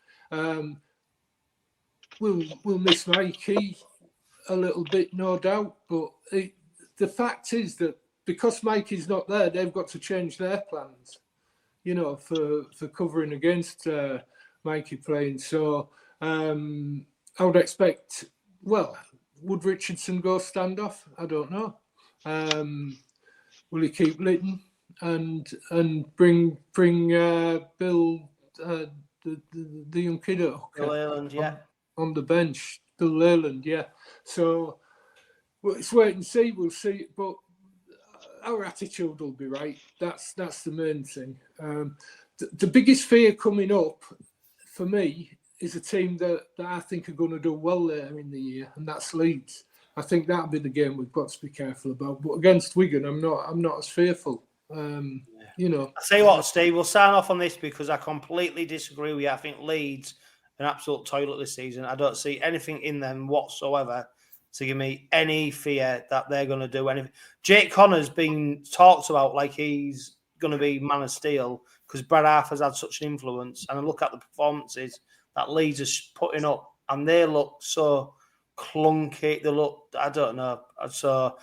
We'll miss Mikey a little bit, no doubt. But the fact is that because Mikey's not there, they've got to change their plans, you know, for covering against Mikey playing. So I would expect, would Richardson go standoff? I don't know. Will he keep Litton and bring Bill, the young kid at hooker, Leyland, on the bench? Bill Leyland, yeah. So let's wait and see. We'll see, but our attitude will be right. That's the main thing. The biggest fear coming up for me is a team that I think are going to do well later in the year, and that's Leeds. I think that'll be the game we've got to be careful about. But against Wigan, I'm not as fearful. You know. I say what, Steve, we'll sign off on this because I completely disagree with you. I think Leeds are an absolute toilet this season. I don't see anything in them whatsoever to give me any fear that they're going to do anything. Jake Connor's been talked about like he's going to be man of steel because Brad Arthur's had such an influence. And I look at the performances that Leeds are putting up, and they look so clunky. They look, I don't know. So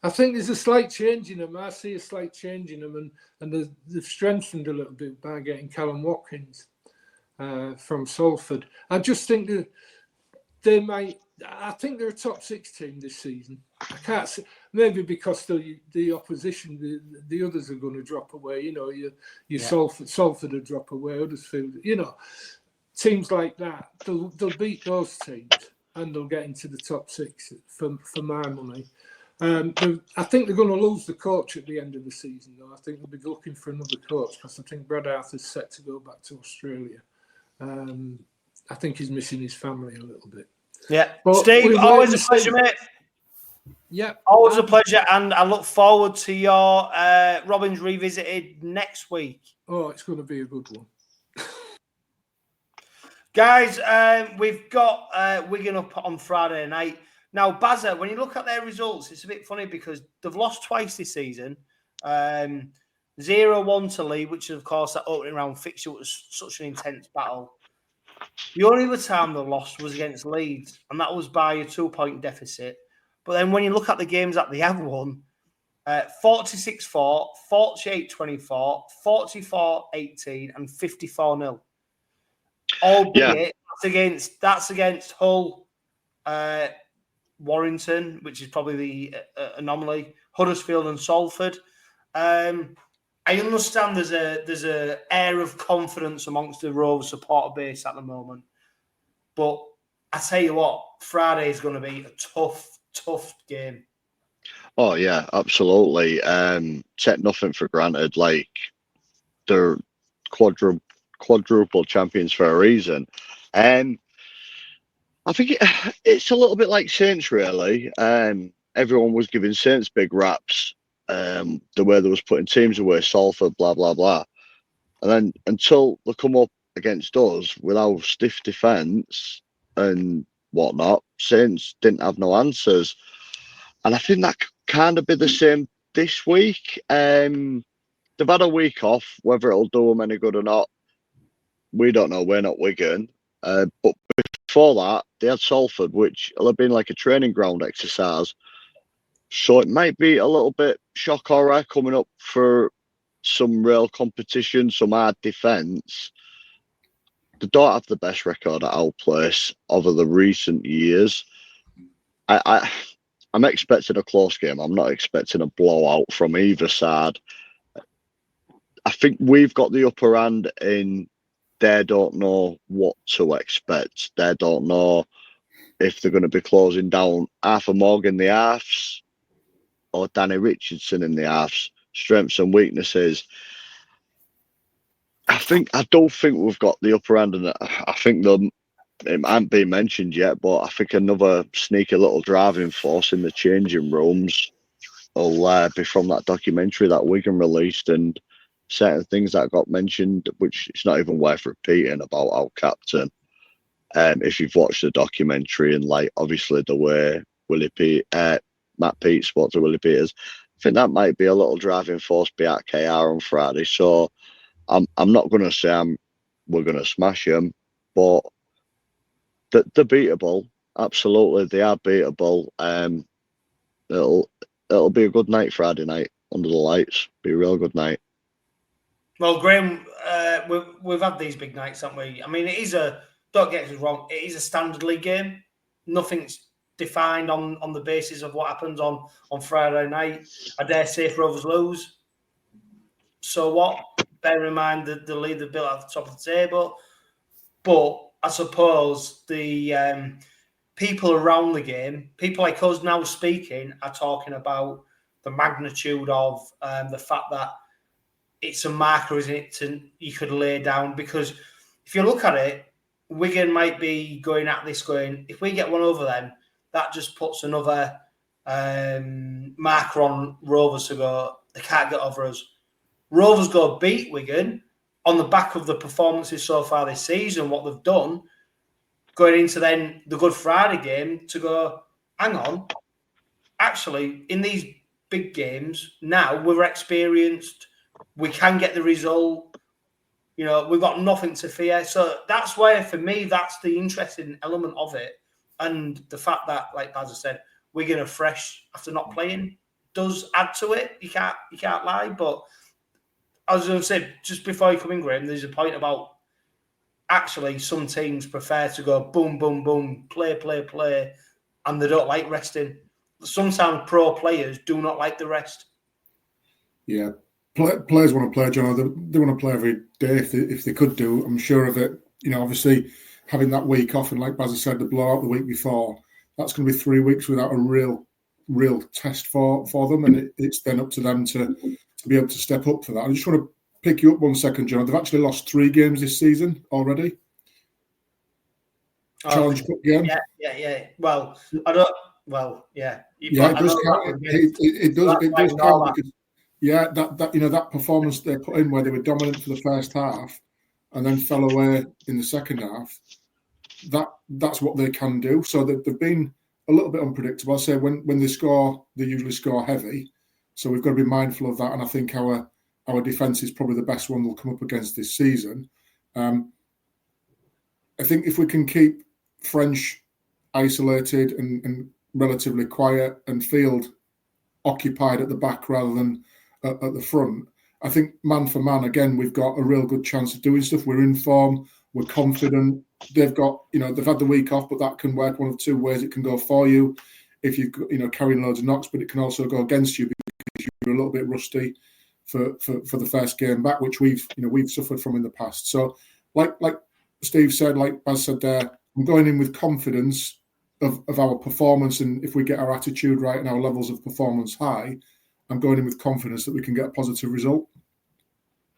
I think there's a slight change in them. I see a slight change in them, and they've strengthened a little bit by getting Callum Watkins from Salford. I just think that they might. I think they're a top 6 team this season. I can't see, maybe because the opposition, the others are going to drop away. You know, your Salford will drop away, Huddersfield. You know, teams like that, they'll beat those teams and they'll get into the top 6 for my money. I think they're going to lose the coach at the end of the season, though. I think they'll be looking for another coach because I think Brad Arthur's set to go back to Australia. I think he's missing his family a little bit. Yeah. But Steve, always a pleasure, mate. Yeah. Always a pleasure, and I look forward to your Robins Revisited next week. Oh, it's going to be a good one. Guys, we've got Wigan up on Friday night. Now, Bazza, when you look at their results, it's a bit funny because they've lost twice this season. 0-1 to Leeds, which is, of course, that opening round fixture was such an intense battle. The only other time they lost was against Leeds, and that was by a 2-point deficit. But then when you look at the games that they have won, 46-4, 48-24, 44-18, and 54-0. Albeit that's against Hull, Warrington, which is probably the anomaly, Huddersfield and Salford. I understand there's a air of confidence amongst the Rovers supporter base at the moment, but I tell you what, Friday is going to be a tough game. Oh yeah, absolutely. Take nothing for granted. Like, they're quadruple champions for a reason. I think it's a little bit like Saints, really. Everyone was giving Saints big raps. The way they was putting teams away, Salford, blah, blah, blah. And then until they come up against us with our stiff defence and whatnot, Saints didn't have no answers. And I think that could kind of be the same this week. They've had a week off. Whether it'll do them any good or not, we don't know. We're not Wigan. But before that, they had Salford, which will have been like a training ground exercise. So it might be a little bit shock horror coming up for some real competition, some hard defence. They don't have the best record at our place over the recent years. I'm expecting a close game. I'm not expecting a blowout from either side. I think we've got the upper hand in they don't know what to expect. They don't know if they're going to be closing down Arthur Morgan the halves or Danny Richardson in the halves, strengths and weaknesses. I don't think we've got the upper hand, and I think it hasn't been mentioned yet, but I think another sneaky little driving force in the changing rooms will be from that documentary that Wigan released, and certain things that got mentioned, which it's not even worth repeating, about our captain. If you've watched the documentary, and like obviously the way Matt Pete spoke to Willie Peters, I think that might be a little driving force behind KR on Friday. So I'm not going to say we're going to smash them, but they're beatable. Absolutely, they are beatable. It'll be a good night Friday night under the lights. Be a real good night. Well, Graham, we've had these big nights, haven't we? I mean, don't get us wrong, it is a standard league game. Nothing's defined on the basis of what happens on Friday night. I dare say if Rovers lose, so what? Bear in mind that the lead they've built at the top of the table. But I suppose the people around the game, people like us now speaking, are talking about the magnitude of the fact that it's a marker, isn't it, you could lay down. Because if you look at it, Wigan might be going at this going, if we get one over them, that just puts another marker on Rovers to go, they can't get over us. Rovers go beat Wigan on the back of the performances so far this season, what they've done, going into then the Good Friday game to go, hang on, actually, in these big games, now we're experienced, we can get the result, we've got nothing to fear. So that's where, for me, that's the interesting element of it. And the fact that, like Baz said, Wigan are fresh after not playing does add to it. You can't lie. But I was going to say, just before you come in, Graham, there's a point about actually some teams prefer to go boom, boom, boom, play, and they don't like resting. Sometimes pro players do not like the rest. Yeah, players want to play, John. They want to play every day if they could do. I'm sure of it. Obviously having that week off, and like Bazza said, the blowout the week before, that's going to be 3 weeks without a real test for them, and it's then up to them to be able to step up for that. I just want to pick you up 1 second, John. They've actually lost 3 games this season already. Challenge Cup game. Yeah. Well, I don't. Well, yeah. Yeah, it does count. It does count because that performance they put in where they were dominant for the first half and then fell away in the second half. That's what they can do. So they've been a little bit unpredictable. I say when they score, they usually score heavy. So we've got to be mindful of that. And I think our defence is probably the best one they'll come up against this season. I think if we can keep French isolated and relatively quiet and Field occupied at the back rather than at the front, I think man for man, again, we've got a real good chance of doing stuff. We're in form. We're confident. They've got, they've had the week off, but that can work one of 2 ways. It can go for you if you're carrying loads of knocks, but it can also go against you because you're a little bit rusty for the first game back, which we've suffered from in the past. So like Steve said, like Baz said there, I'm going in with confidence of our performance, and if we get our attitude right and our levels of performance high, I'm going in with confidence that we can get a positive result.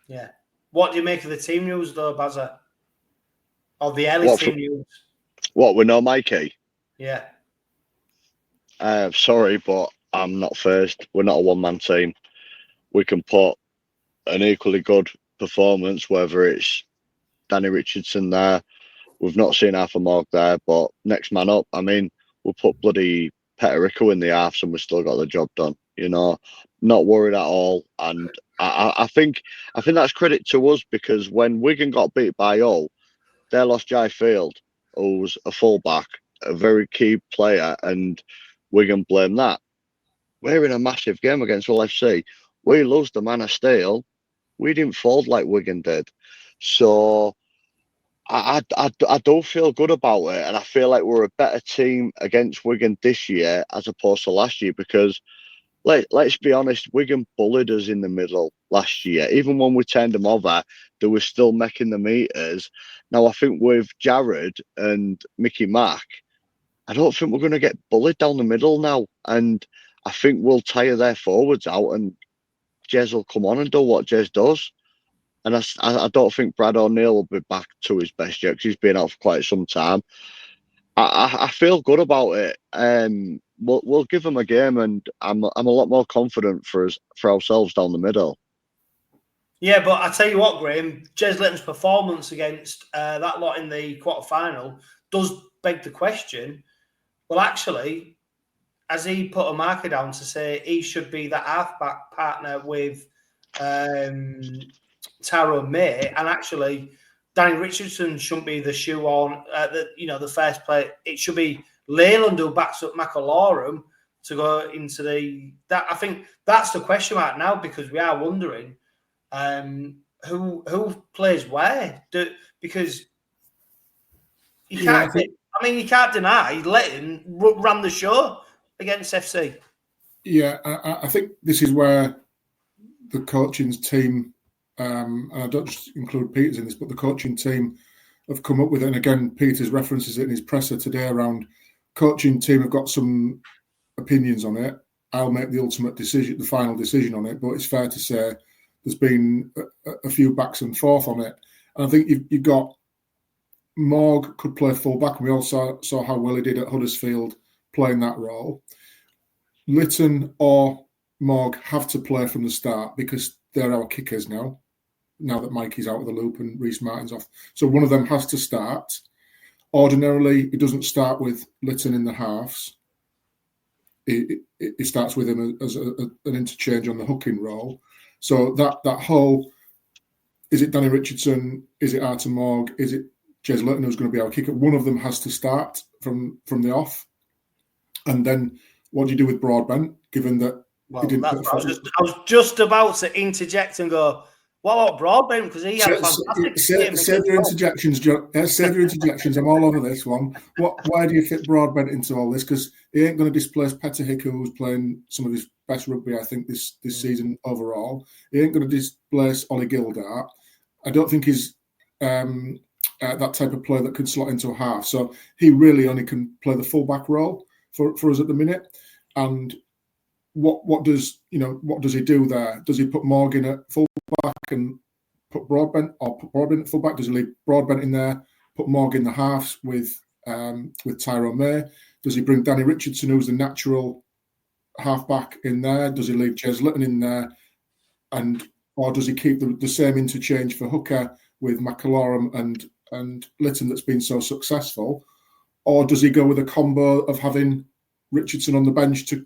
Yeah. What do you make of the team news, though, Bazza? Or the early team news? What, with no Mikey? Yeah. Sorry, but I'm not first. We're not a one-man team. We can put an equally good performance, whether it's Danny Richardson there. We've not seen 𝗂𝗲𝗏 there, but next man up. I mean, we'll put bloody 𝗃𝗏𝗏𝗏 in the halves and we've still got the job done. Not worried at all. And I think that's credit to us, because when Wigan got beat by Hull, they lost 𝗫𝗍𝗆, who's a fullback, a very key player, and Wigan blame that. We're in a massive game against Hull FC. We lose the man of steel. We didn't fold like Wigan did. So I do feel good about it, and I feel like we're a better team against Wigan this year as opposed to last year, because let's be honest, Wigan bullied us in the middle last year. Even when we turned them over, they were still making the meters. Now, I think with Jared and Mickey Mack, I don't think we're going to get bullied down the middle now. And I think we'll tire their forwards out and Jez will come on and do what Jez does. And I don't think Brad O'Neill will be back to his best yet, because he's been out for quite some time. I feel good about it. We'll give them a game, and I'm a lot more confident for ourselves down the middle. Yeah, but I tell you what, Graham, Jez Litton's performance against that lot in the quarter-final does beg the question, well, actually, has he put a marker down to say he should be the half-back partner with Tyrone May, and actually Danny Richardson shouldn't be the shoe on, the first play. It should be Leyland who backs up McAlorum to go into that. I think that's the question mark now, because we are wondering who plays where. Because you can't. You can't deny Letton ran the show against FC. Yeah, I think this is where the coaching team, and I don't just include Peters in this, but the coaching team have come up with it. And again, Peters references it in his presser today around coaching team have got some opinions on it. I'll make the ultimate decision, the final decision on it. But it's fair to say there's been a few backs and forth on it. And I think you've got Morg could play full-back, and we all saw how well he did at Huddersfield playing that role. Litton or Morg have to play from the start, because they're our kickers now that Mikey's out of the loop and Reece Martin's off. So one of them has to start. Ordinarily, it doesn't start with Litton in the halves. It starts with him as an interchange on the hooking role. So that whole, is it Danny Richardson? Is it Artur Morg? Is it Jez Litton who's going to be our kicker? One of them has to start from the off. And then what do you do with Broadbent, given that Well, that's what I was just about to interject and go, what about Broadbent? Because he had a fantastic game. Save your interjections, John. Save your interjections. I'm all over this one. Why do you fit Broadbent into all this? Because he ain't going to displace 𝗂𝗂𝗧𝗏, who's playing some of his best rugby, I think, this season overall. He ain't going to displace Ollie Gildart. I don't think he's that type of player that can slot into a half. So he really only can play the fullback role for us at the minute. And what does he do there? Does he put Morgan at fullback and put Broadbent, or put Broadbent at fullback? Does he leave Broadbent in there, put Morgan in the halves with Tyrone May? Does he bring Danny Richardson, who's the natural halfback, in there? Does he leave 𝗂𝗲𝗏 in there, or does he keep the same interchange for hooker with 𝗂𝗲𝗏𝗏 and Lytton that's been so successful, or does he go with a combo of having Richardson on the bench to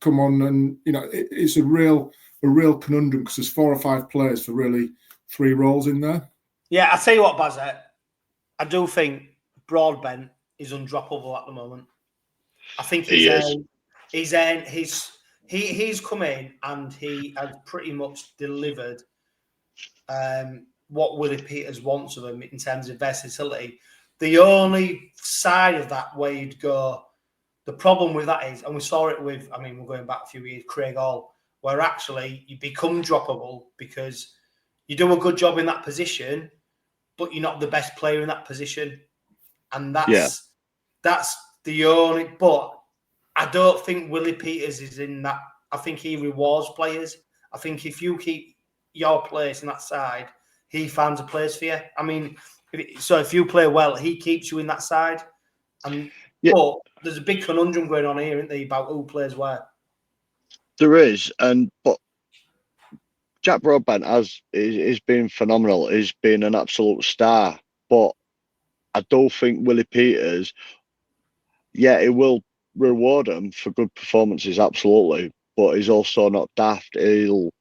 come on? And it's a real conundrum, because there's 4 or 5 players for really 3 roles in there. Yeah, I tell you what, Bazette, I do think Broadbent is undroppable at the moment. I think he's come in and he has pretty much delivered what Willie Peters wants of him in terms of versatility. The only side of that where you'd go, the problem with that is, and we saw it with, we're going back a few years, Craig Hall, where actually you become droppable because you do a good job in that position, but you're not the best player in that position. And that's the only, but I don't think Willie Peters is in that. I think he rewards players. I think if you keep your place in that side, he finds a place for you. If you play well, he keeps you in that side. But there's a big conundrum going on here, isn't there, about who plays where? There is, but Jack Broadbent has been phenomenal. He's been an absolute star. But I don't think Willie Peters, he will reward him for good performances, absolutely. But he's also not daft. He'll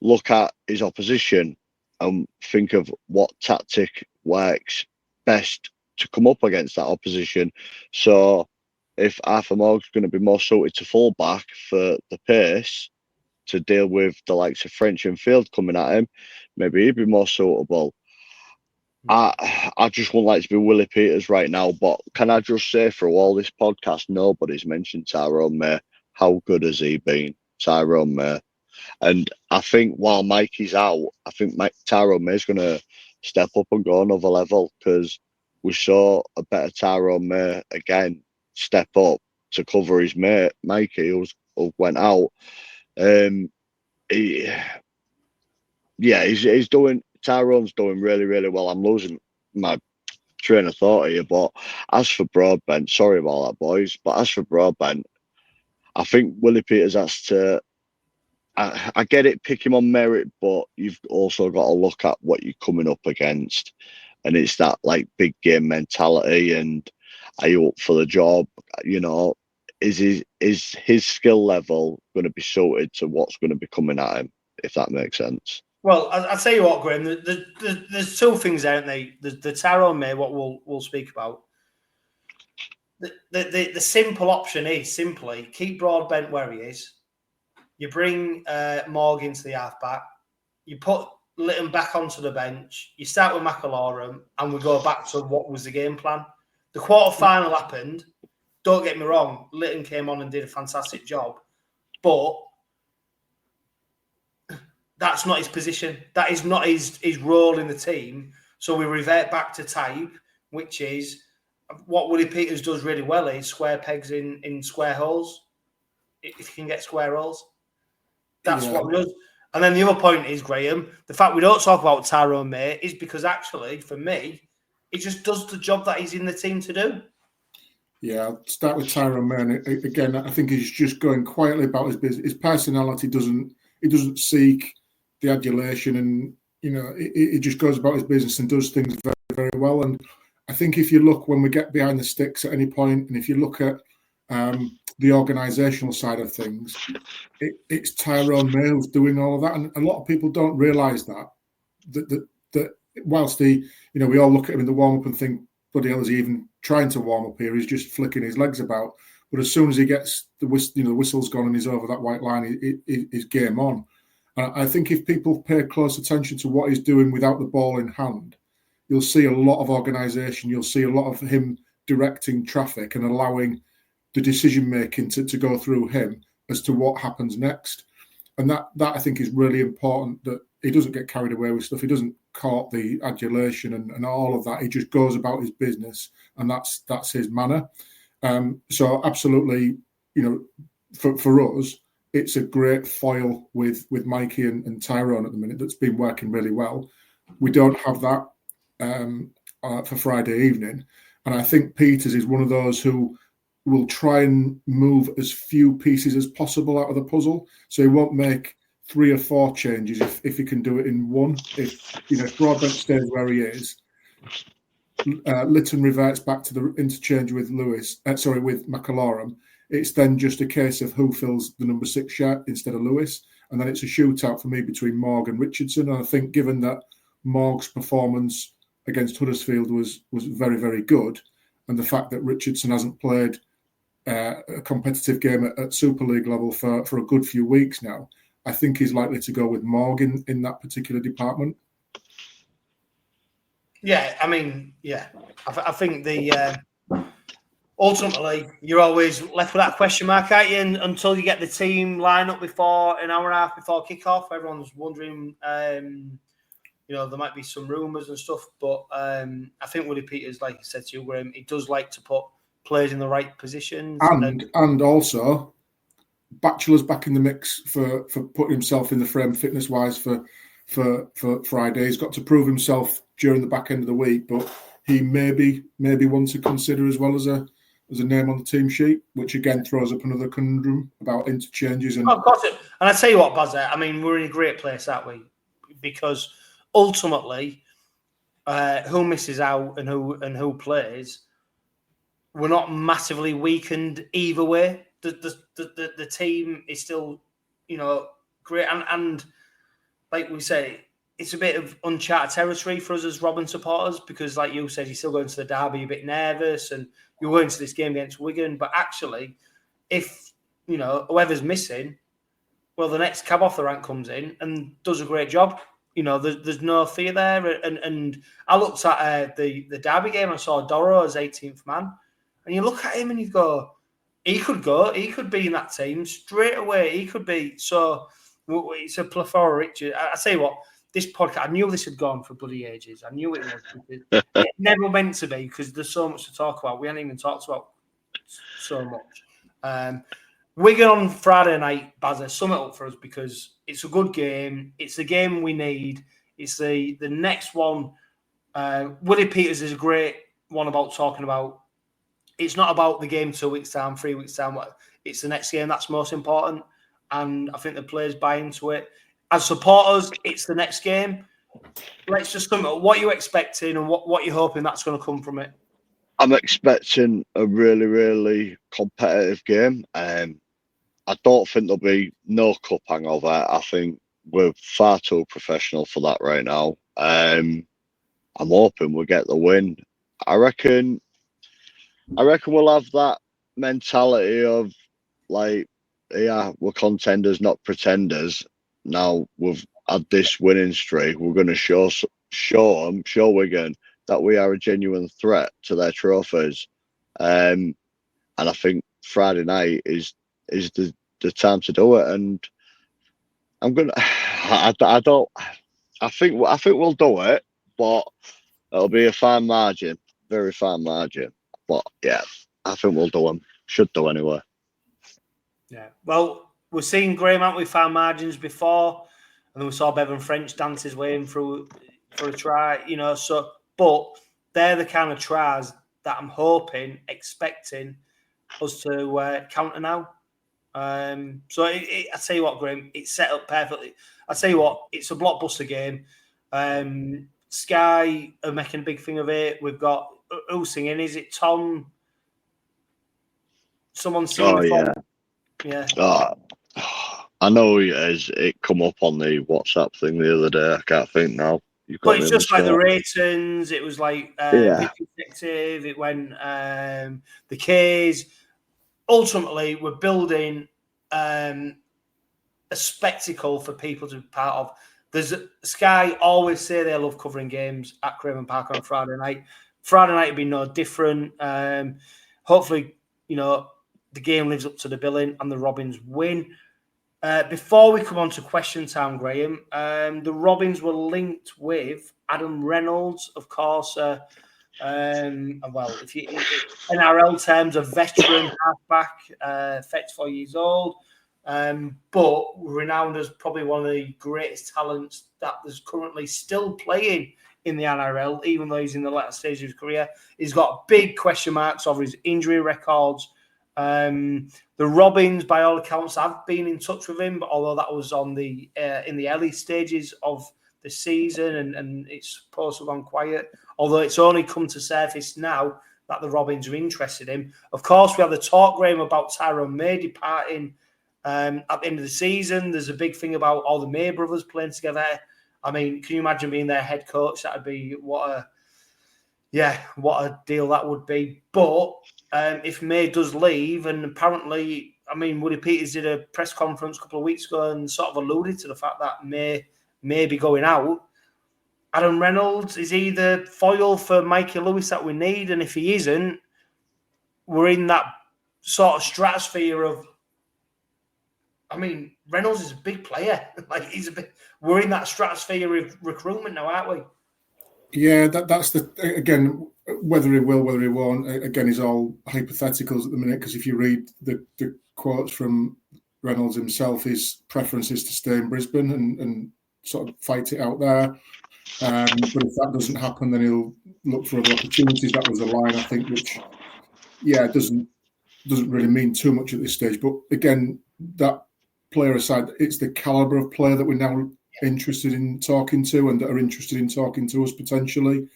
look at his opposition and think of what tactic works best to come up against that opposition. So if Arthur Morgan's going to be more suited to fullback for the pace to deal with the likes of French and Field coming at him, maybe he'd be more suitable. I just wouldn't like to be Willie Peters right now, but can I just say, through all this podcast, nobody's mentioned Tyrone May. How good has he been, Tyrone May? And I think while Mikey's out, I think Tyrone May's going to step up and go another level, because we saw a better Tyrone May again step up to cover his mate Mikey, who went out. Tyrone's doing really, really well. I'm losing my train of thought here, but as for Broadbent, sorry about that, boys, but as for Broadbent, I think Willie Peters has to, I get it, pick him on merit, but you've also got to look at what you're coming up against. And it's that big game mentality, and are you up for the job? Is his skill level going to be suited to what's going to be coming at him, if that makes sense? Well, I'll tell you what, Graham, there's 2 things, aren't they? The Tyrone May, what we'll speak about. The simple option is simply keep Broadbent where he is. You bring Morgan to the halfback. You put Lytton back onto the bench. You start with 𝗂𝗂𝗏𝗏, and we go back to what was the game plan. The quarter-final happened. Don't get me wrong. Lytton came on and did a fantastic job. But that's not his position. That is not his role in the team. So we revert back to type, which is what Willie Peters does really well, is square pegs in square holes. If you can get square holes, that's what he does. And then the other point is, Graham, the fact we don't talk about Tyrone May is because actually, for me, he just does the job that he's in the team to do. Yeah, I'll start with Tyrone May. And again, I think he's just going quietly about his business. His personality doesn't seek the adulation, and he just goes about his business and does things very, very well. And I think if you look, when we get behind the sticks at any point, and if you look at the organisational side of things, it's Tyrone May who's doing all of that, and a lot of people don't realise that whilst we all look at him in the warm up and think, bloody hell, is he even trying to warm up here? He's just flicking his legs about. But as soon as he gets the whistle's gone and he's over that white line, he's game on. And I think if people pay close attention to what he's doing without the ball in hand, you'll see a lot of organisation. You'll see a lot of him directing traffic and allowing the decision making to go through him as to what happens next. And that I think is really important, that he doesn't get carried away with stuff. He doesn't court the adulation and all of that. He just goes about his business, and that's his manner. So absolutely, for us, it's a great foil with Mikey and Tyrone at the minute that's been working really well. We don't have that for Friday evening. And I think Peters is one of those who will try and move as few pieces as possible out of the puzzle. So he won't make 3 or 4 changes if he can do it in one. If Broadbent stays where he is, Lytton reverts back to the interchange with with McAlorum. It's then just a case of who fills the number 6 shirt instead of Lewis. And then it's a shootout for me between Morg and Richardson. And I think given that Morg's performance against Huddersfield was very, very good, and the fact that Richardson hasn't played a competitive game at Super League level for a good few weeks now, I think he's likely to go with Morg in that particular department. Yeah, I mean, I think ultimately you're always left with that question mark, aren't you? And until you get the team line up before an hour and a half before kickoff, everyone's wondering. There might be some rumours and stuff, but I think Woody Peters, like I said to you, Graham, he does like to put players in the right positions, and also Batchelor's back in the mix for putting himself in the frame fitness wise for Friday. He's got to prove himself during the back end of the week, but he maybe one to consider as well as a name on the team sheet, which again throws up another conundrum about interchanges. And I've got it. And I tell you what, Baz, I mean, we're in a great place, aren't we? Because ultimately, who misses out and who plays, we're not massively weakened either way. The team is still, great, and like we say, it's a bit of uncharted territory for us as Robin supporters, because, like you said, you're still going to the derby a bit nervous, and you're going to this game against Wigan. But actually, if whoever's missing, well, the next cab off the rank comes in and does a great job. There's no fear there. And I looked at the derby game. I saw Doro as 18th man. And you look at him and you go, he could be in that team straight away. He could be. So it's a plethora, Richard. I say what, this podcast, I knew this had gone for bloody ages. I knew it was. It never meant to be, because there's so much to talk about. We haven't even talked about so much. Wigan on Friday night, Bazza, sum it up for us, because it's a good game. It's the game we need. It's the next one. Woody Peters is a great one about talking about. It's not about the game 2 weeks time, 3 weeks time. It's the next game that's most important. And I think the players buy into it. As supporters, it's the next game. Let's just sum it up. What are you expecting and what you're hoping that's going to come from it? I'm expecting a really, really competitive game. I don't think there'll be no cup hangover. I think we're far too professional for that right now. I'm hoping we'll get the win. I reckon we'll have that mentality of, like, we're contenders, not pretenders. Now we've had this winning streak, we're going to show Wigan that we are a genuine threat to their trophies. And I think Friday night is the time to do it. And I think we'll do it, but it'll be a fine margin, very fine margin. But yeah, I think we'll do them. Should do anyway. Yeah. Well, we've seen Graham out with fine margins before, and then we saw Bevan French dance his way in for a try. So, but they're the kind of tries that I'm expecting us to counter now. So I tell you what, Graham, it's set up perfectly. I tell you what, it's a blockbuster game. Sky are making a big thing of it. We've got who's singing? Is it Tom? Someone singing? Oh yeah, yeah. I know it is. It come up on the WhatsApp thing the other day. I can't think now. But it's just like the ratings. It was like Detective. It went the K's. ultimately, we're building a spectacle for people to be part of. There's Sky always say they love covering games at Craven Park on a Friday night. Friday night will be no different. Hopefully, the game lives up to the billing and the Robins win. Before we come on to question time, Graham, the Robins were linked with Adam Reynolds, of course. Well, if you NRL terms, a veteran halfback, 34 years old, but renowned as probably one of the greatest talents that is currently still playing in the NRL, even though he's in the latter stage of his career. He's got big question marks over his injury records. The Robins, by all accounts, have been in touch with him, but although that was on the in the early stages of the season, and it's supposed to have gone quiet. Although it's only come to surface now that the Robins are interested in him. Of course, we have the talk, Graham, about Tyrone May departing at the end of the season. There's a big thing about all the May brothers playing together. I mean, can you imagine being their head coach? That'd be what a deal that would be. But if May does leave, and apparently, I mean, Woody Peters did a press conference a couple of weeks ago and sort of alluded to the fact that May be going out. Adam Reynolds is he the foil for Mikey Lewis that we need? And if he isn't, we're in that sort of stratosphere of. I mean, Reynolds is a big player. We're in that stratosphere of recruitment now, aren't we? Yeah, that's again, whether he will, whether he won't, again, is all hypotheticals at the minute, because if you read the quotes from Reynolds himself, his preference is to stay in Brisbane and sort of fight it out there. But if that doesn't happen, then he'll look for other opportunities. That was a line, I think, which, doesn't really mean too much at this stage. But again, that player aside, it's the calibre of player that we're now interested in talking to and that are interested in talking to us potentially.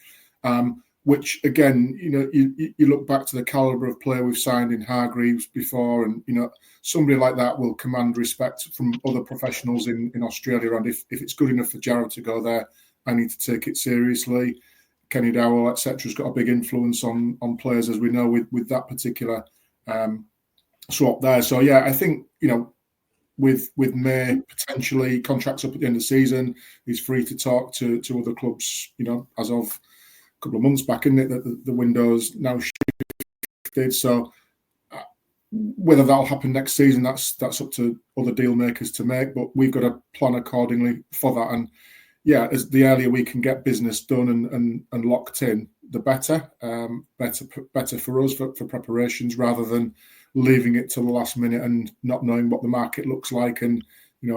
Which again, you look back to the calibre of player we've signed in Hargreaves before, and somebody like that will command respect from other professionals in Australia. And if it's good enough for Jarrod to go there, I need to take it seriously. Kenny Dowell, etc., has got a big influence on players, as we know, with that particular swap there. So yeah, I think with May potentially contracts up at the end of the season, he's free to talk to other clubs. As of a couple of months back, isn't it, that the window's now shifted. So whether that'll happen next season, that's up to other deal makers to make. But we've got to plan accordingly for that. And yeah, as the earlier we can get business done and locked in, the better. Better for us for preparations, rather than leaving it till the last minute and not knowing what the market looks like, and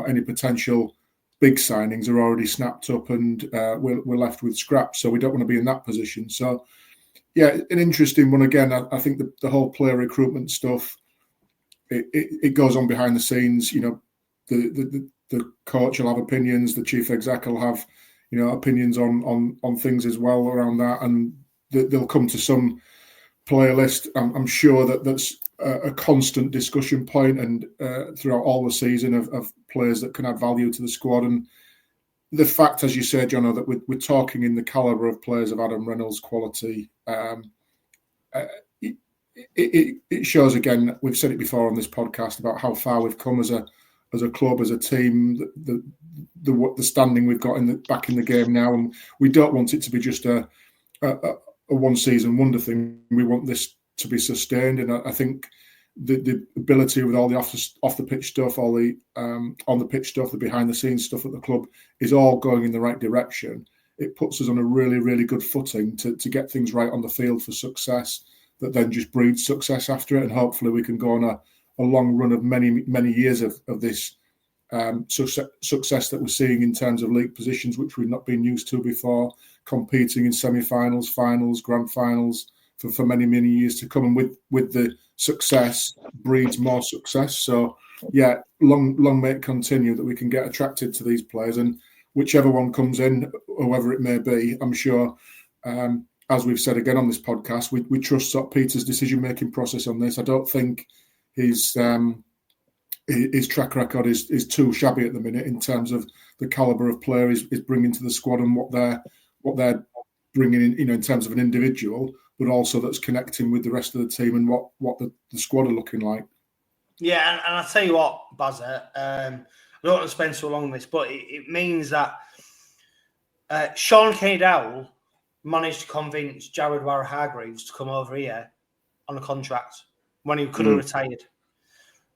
any potential big signings are already snapped up and we're left with scraps. So we don't want to be in that position. So yeah, an interesting one again. I think the whole player recruitment stuff, it goes on behind the scenes. The coach will have opinions, the chief exec will have opinions on things as well around that, and they'll come to some player list. I'm sure that's a constant discussion point, and throughout all the season of players that can add value to the squad. And the fact, as you said, Jono, that we're talking in the calibre of players of Adam Reynolds' quality, it shows, again, we've said it before on this podcast, about how far we've come as a club, as a team, the standing we've got back in the game now. And we don't want it to be just a one season wonder thing. We want this to be sustained, and I think the ability with all the off the pitch stuff, all the on the pitch stuff, the behind the scenes stuff at the club is all going in the right direction. It puts us on a really, really good footing to get things right on the field for success, that then just breeds success after it, and hopefully we can go on a long run of many years of this success that we're seeing in terms of league positions, which we've not been used to before, competing in semi-finals, finals, grand finals for many years to come. And with the success breeds more success. So yeah, long may it continue, that we can get attracted to these players, and whichever one comes in, whoever it may be, I'm sure, as we've said again on this podcast, we trust Peter's decision-making process on this. I don't think his track record is too shabby at the minute in terms of the calibre of player is bringing to the squad and what they're bringing in, in terms of an individual. but also that's connecting with the rest of the team and what the squad are looking like. Yeah, and I'll tell you what, Bazza, I don't want to spend so long on this, but it means that 𝗂𝗂𝗃𝗃𝗃 managed to convince 𝗂𝗃𝗃𝗃𝗃 to come over here on a contract when he could have retired.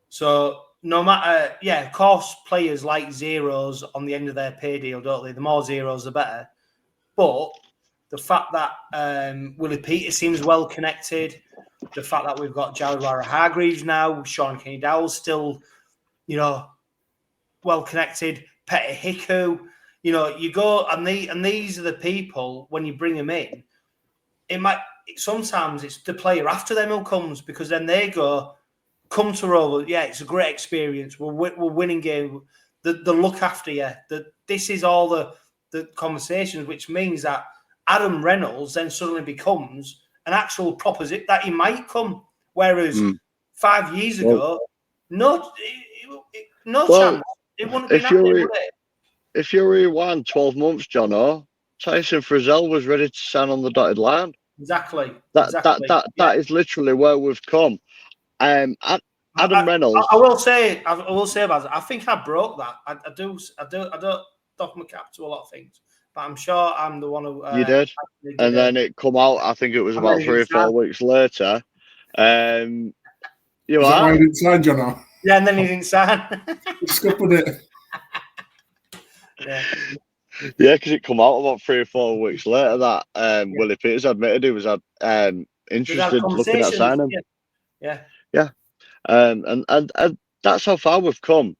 So no matter, of course, players like zeros on the end of their pay deal, don't they? The more zeros, the better. But the fact that 𝗀𝗑𝗃𝗃 seems well connected, the fact that we've got 𝗂𝗃𝗃𝗃𝗃 now, 𝗂𝗂𝗃𝗃𝗃's still, well connected. 𝗃𝗃𝗃𝗃, you go and these are the people when you bring them in. Sometimes it's the player after them who comes, because then they come to Rover. Yeah, it's a great experience. We're winning game. The look after you. This is all the conversations, which means that Adam Reynolds then suddenly becomes an actual proposition that he might come. Whereas 5 years ago, no chance. It wouldn't be happening, would it? If you rewind 12 months, Jono, Tyson Frizzell was ready to sign on the dotted line. Exactly. That is literally where we've come. Adam Reynolds. I will say, about it, I think I broke that. I don't doff my cap to a lot of things, but I'm sure I'm the one who you did. And then it come out. I think it was about 3 or 4 weeks later. Is that why he didn't sign, Jono? Yeah, and then he didn't sign. He scuppered it. Yeah, because it come out about 3 or 4 weeks later that Willie Peters admitted he was interested looking at signing. Yeah. And that's how far we've come.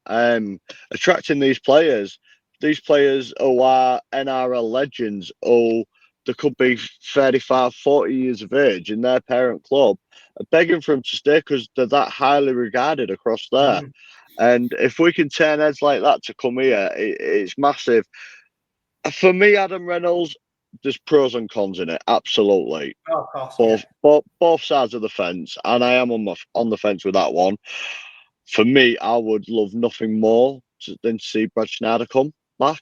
Attracting these players who are NRL legends, or they could be 35, 40 years of age in their parent club, are begging for them to stay because they're that highly regarded across there. And if we can turn heads like that to come here, it's massive. For me, Adam Reynolds, there's pros and cons in it, absolutely. Oh, of course, both sides of the fence, and I am on the fence with that one. For me, I would love nothing more than to see Brad Schneider come back.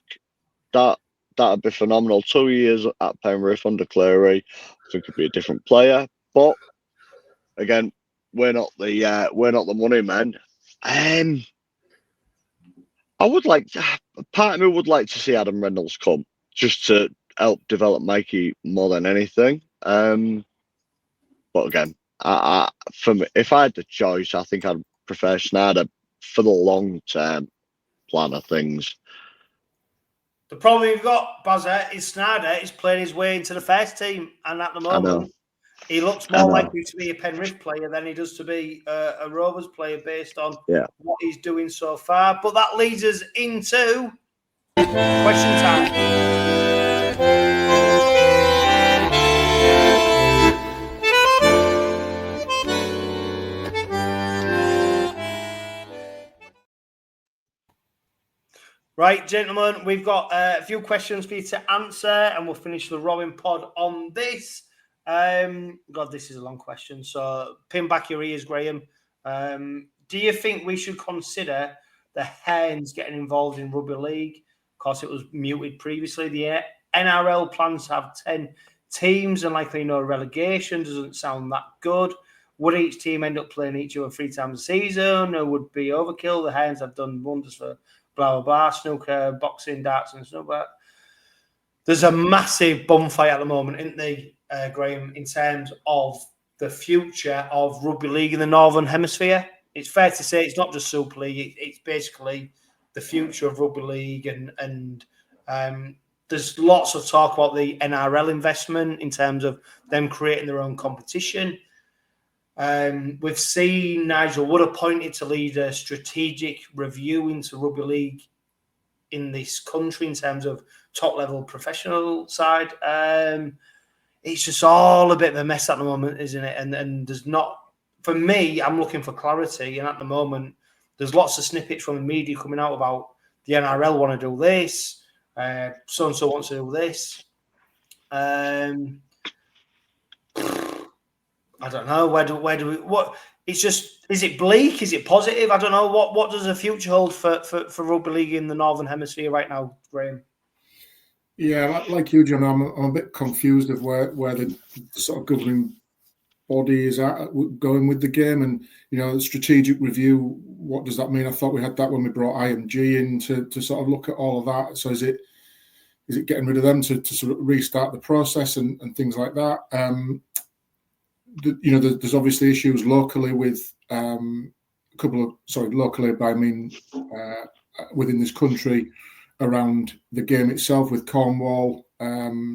That'd be phenomenal. 2 years at Penrith under Cleary, I think he'd be a different player. But again, we're not the money men. I would like part of me would like to see Adam Reynolds come just to help develop Mikey more than anything. But again, for me, if I had the choice, I think I'd prefer Schneider for the long-term plan of things. The problem you've got, Bazza, is Schneider is playing his way into the first team, and at the moment, he looks more likely to be a Penrith player than he does to be a Rovers player based on what he's doing so far. But that leads us into question time. Right, gentlemen, we've got a few questions for you to answer, and we'll finish the Robin pod on this. God, this is a long question, so pin back your ears, Graham. Do you think we should consider the Hens getting involved in rugby league? Of course, it was muted previously. The NRL plans to have 10 teams and likely no relegation. Doesn't sound that good. Would each team end up playing each other 3 times a season, or would be overkill? The Hens have done wonders for blah, blah, blah, snooker, boxing, darts, and stuff like that. There's a massive bum fight at the moment, isn't there, Graham, in terms of the future of rugby league in the Northern Hemisphere? It's fair to say it's not just Super League, it's basically the future of rugby league, and there's lots of talk about the NRL investment in terms of them creating their own competition. We've seen Nigel Wood appointed to lead a strategic review into rugby league in this country in terms of top-level professional side. It's just all a bit of a mess at the moment, isn't it? And there's not, for me, I'm looking for clarity. And at the moment, there's lots of snippets from the media coming out about the NRL want to do this, so-and-so wants to do this. I don't know. Where do we? What? It's just. Is it bleak? Is it positive? I don't know. What does the future hold for rugby league in the Northern Hemisphere right now, Graham? Yeah, like you, John, I'm a bit confused of where the sort of governing body is at going with the game, and the strategic review. What does that mean? I thought we had that when we brought IMG in to sort of look at all of that. So is it getting rid of them to sort of restart the process and things like that? There's obviously issues locally with locally, but I mean within this country around the game itself, with Cornwall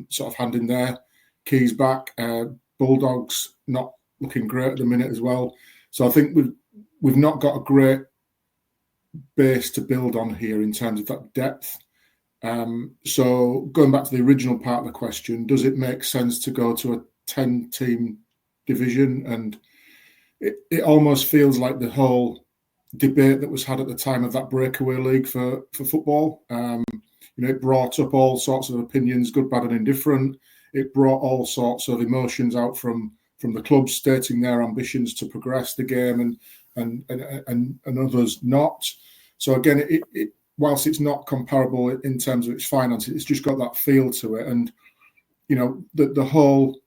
sort of handing their keys back, Bulldogs not looking great at the minute as well. So I think we've not got a great base to build on here in terms of that depth. So going back to the original part of the question, does it make sense to go to a 10-team division? And it almost feels like the whole debate that was had at the time of that breakaway league for football. It brought up all sorts of opinions, good, bad, and indifferent. It brought all sorts of emotions out from the clubs stating their ambitions to progress the game and others not. So again, it whilst it's not comparable in terms of its finances, it's just got that feel to it. And the whole,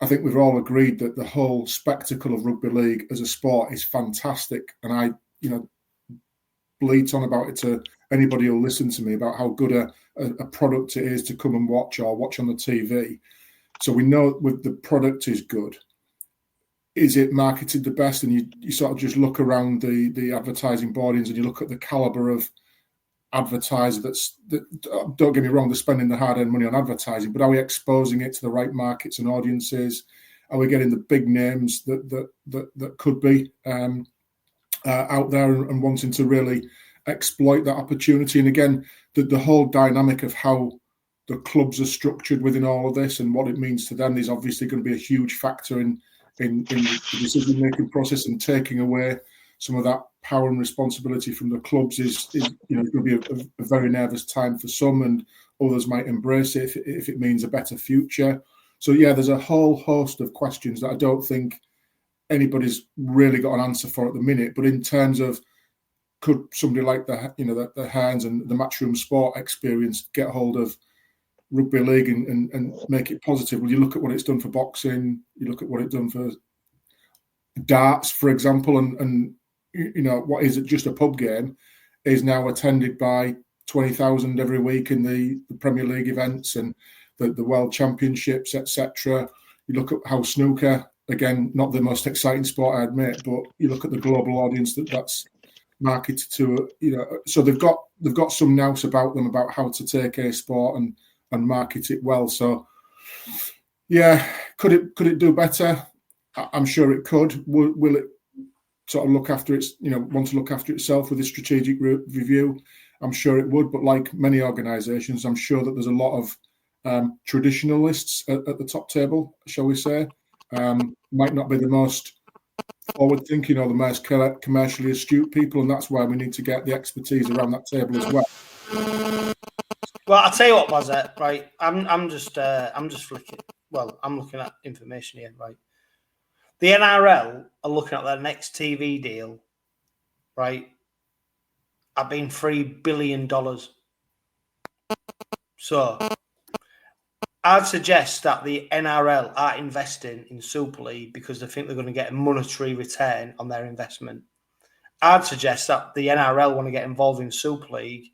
I think we've all agreed that the whole spectacle of rugby league as a sport is fantastic, and I bleat on about it to anybody who'll listen to me about how good a product it is to come and watch or watch on the TV. So we know with the product is good. Is it marketed the best? And you sort of just look around the advertising boardings and you look at the caliber of advertiser that don't get me wrong, they're spending the hard-earned money on advertising, but are we exposing it to the right markets and audiences? Are we getting the big names that could be out there and wanting to really exploit that opportunity? And again, the whole dynamic of how the clubs are structured within all of this and what it means to them is obviously going to be a huge factor in the decision-making process, and taking away some of that power and responsibility from the clubs is going to be a very nervous time for some, and others might embrace it if it means a better future. So yeah, there's a whole host of questions that I don't think anybody's really got an answer for at the minute. But in terms of, could somebody like the Hands and the Matchroom Sport experience get hold of rugby league and make it positive? Well, you look at what it's done for boxing, you look at what it's done for darts, for example, and what is just a pub game is now attended by 20,000 every week in the Premier League events and the World Championships, etc. You look at how snooker, again, not the most exciting sport, I admit, but you look at the global audience that's marketed to, so they've got some nous about them about how to take a sport and market it well. So yeah, could it do better? I'm sure it could. Will it sort of look after its, want to look after itself with a strategic review? I'm sure it would, but like many organisations, I'm sure that there's a lot of traditionalists at the top table, shall we say. Might not be the most forward-thinking or the most commercially astute people, and that's why we need to get the expertise around that table as well. Well, I'll tell you what, Bazette, right? I'm just flicking. Well, I'm looking at information here, right? The NRL are looking at their next TV deal, right, at being $3 billion. So I'd suggest that the NRL are investing in Super League because they think they're going to get a monetary return on their investment. I'd suggest that the NRL want to get involved in Super League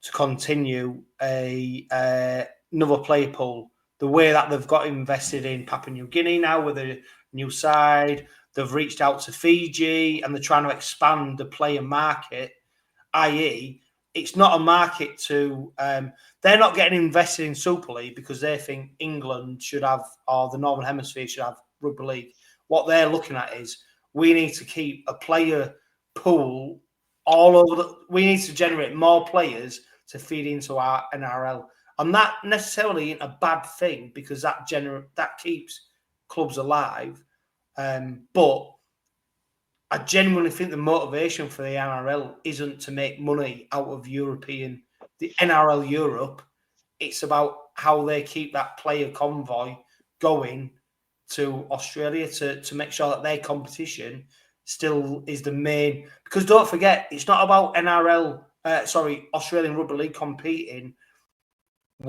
to continue another player pool. The way that they've got invested in Papua New Guinea now with a new side, they've reached out to Fiji and they're trying to expand the player market, i.e., it's not a market to... they're not getting invested in Super League because they think England should have, or the Northern Hemisphere should have Rugby League. What they're looking at is we need to keep a player pool all over. We need to generate more players to feed into our NRL. And that necessarily isn't a bad thing because that keeps clubs alive. But I genuinely think the motivation for the NRL isn't to make money out of the NRL Europe. It's about how they keep that player convoy going to Australia to make sure that their competition still is the main. Because don't forget, it's not about Australian Rugby League competing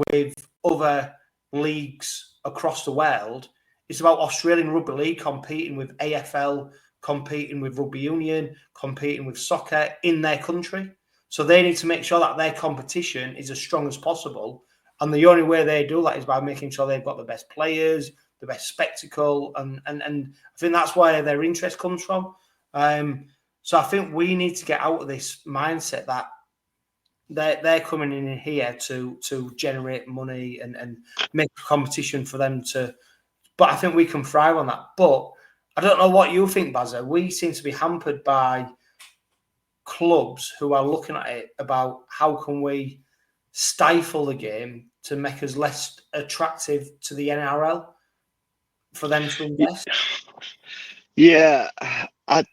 with other leagues across the world. It's about Australian Rugby League competing with AFL, competing with rugby union, competing with soccer in their country. So they need to make sure that their competition is as strong as possible. And the only way they do that is by making sure they've got the best players, the best spectacle. And I think that's where their interest comes from. So I think we need to get out of this mindset that they're coming in here to generate money and make a competition for them to. But I think we can thrive on that. But I don't know what you think, Bazza. We seem to be hampered by clubs who are looking at it about how can we stifle the game to make us less attractive to the NRL for them to invest. Yeah, I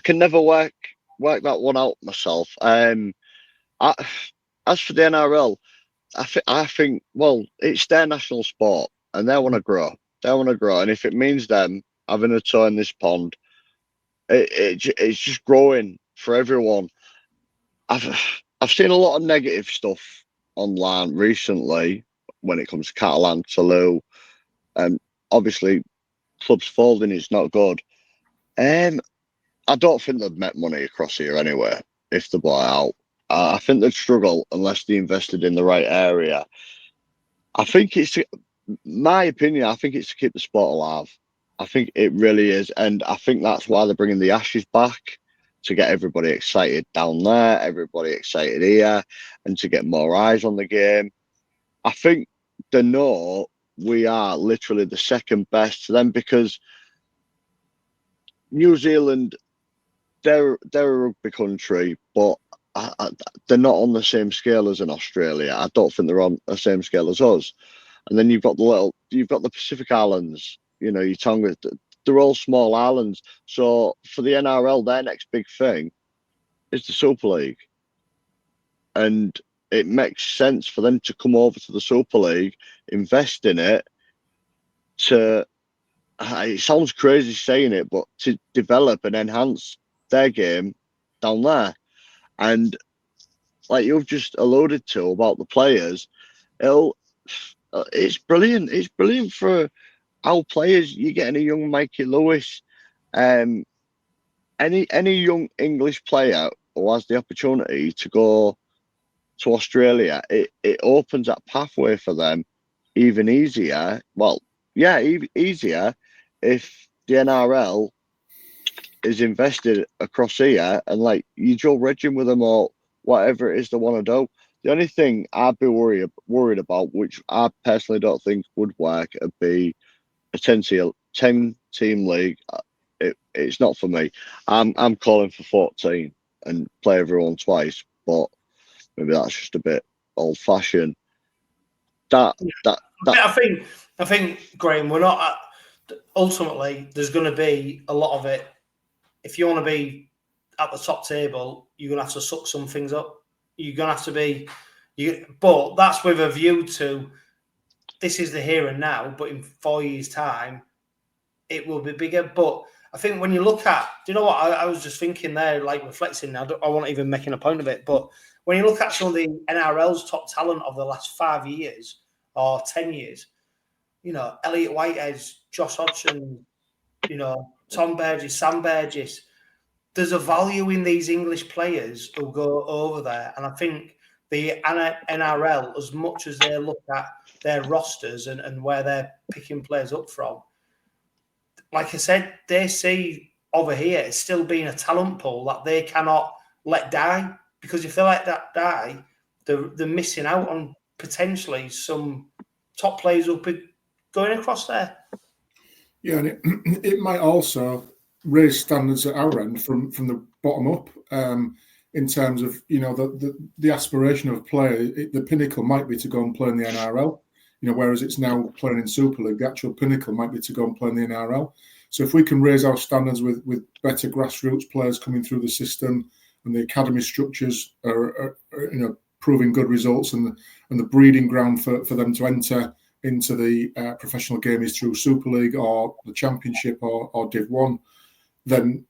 can never work that one out myself. As for the NRL, I think well, it's their national sport and they want to grow. They want to grow, and if it means them having a toe in this pond, it's just growing for everyone. I've seen a lot of negative stuff online recently when it comes to Catalan, Toulouse, and obviously clubs folding is not good. I don't think they'd make money across here anyway if they buy out. I think they'd struggle unless they invested in the right area. I think it's my opinion. I think it's to keep the sport alive. I think it really is, and I think that's why they're bringing the Ashes back, to get everybody excited down there, everybody excited here, and to get more eyes on the game. I think they know we are literally the second best to them because New Zealand, they're a rugby country, but they're not on the same scale as in Australia. I don't think they're on the same scale as us. And then you've got the Pacific Islands. You know, Tonga. They're all small islands. So for the NRL, their next big thing is the Super League, and it makes sense for them to come over to the Super League, invest in it. It sounds crazy saying it, but to develop and enhance their game down there. And like you've just alluded to about the players, it's brilliant. It's brilliant for our players. You're getting a young Mikey Lewis, any young English player who has the opportunity to go to Australia, it opens that pathway for them even easier. Well, yeah, easier if the NRL is invested across here and like you Joe Regin with them or whatever it is they want to do. The only thing I'd be worried about, which I personally don't think would work, would be a 10-team league. It's not for me. I'm calling for 14 and play everyone twice, but maybe that's just a bit old-fashioned. I think, Graham, we're not. Ultimately, there's going to be a lot of it. If you want to be at the top table, you're going to have to suck some things up. You're going to have to be. But that's with a view to this is the here and now. But in 4 years' time, it will be bigger. But I think when you look at, do you know what I was just thinking there, like reflecting. I wasn't even making a point of it, but when you look at some of the NRL's top talent of the last 5 years or 10 years, you know, Elliot Whitehead, Josh Hodgson, you know, Tom Burgess, Sam Burgess. There's a value in these English players who go over there. And I think the NRL, as much as they look at their rosters and where they're picking players up from, like I said, they see over here it's still being a talent pool that they cannot let die. Because if they let that die, they're missing out on potentially some top players who'll be going across there. Yeah, and it might also raise standards at our end from the bottom up in terms of, you know, the aspiration of a player. The pinnacle might be to go and play in the NRL, you know, whereas it's now playing in Super League. The actual pinnacle might be to go and play in the NRL. So if we can raise our standards with better grassroots players coming through the system, and the academy structures are you know, proving good results, and the breeding ground for them to enter into the professional game is through Super League or the Championship or Div 1, then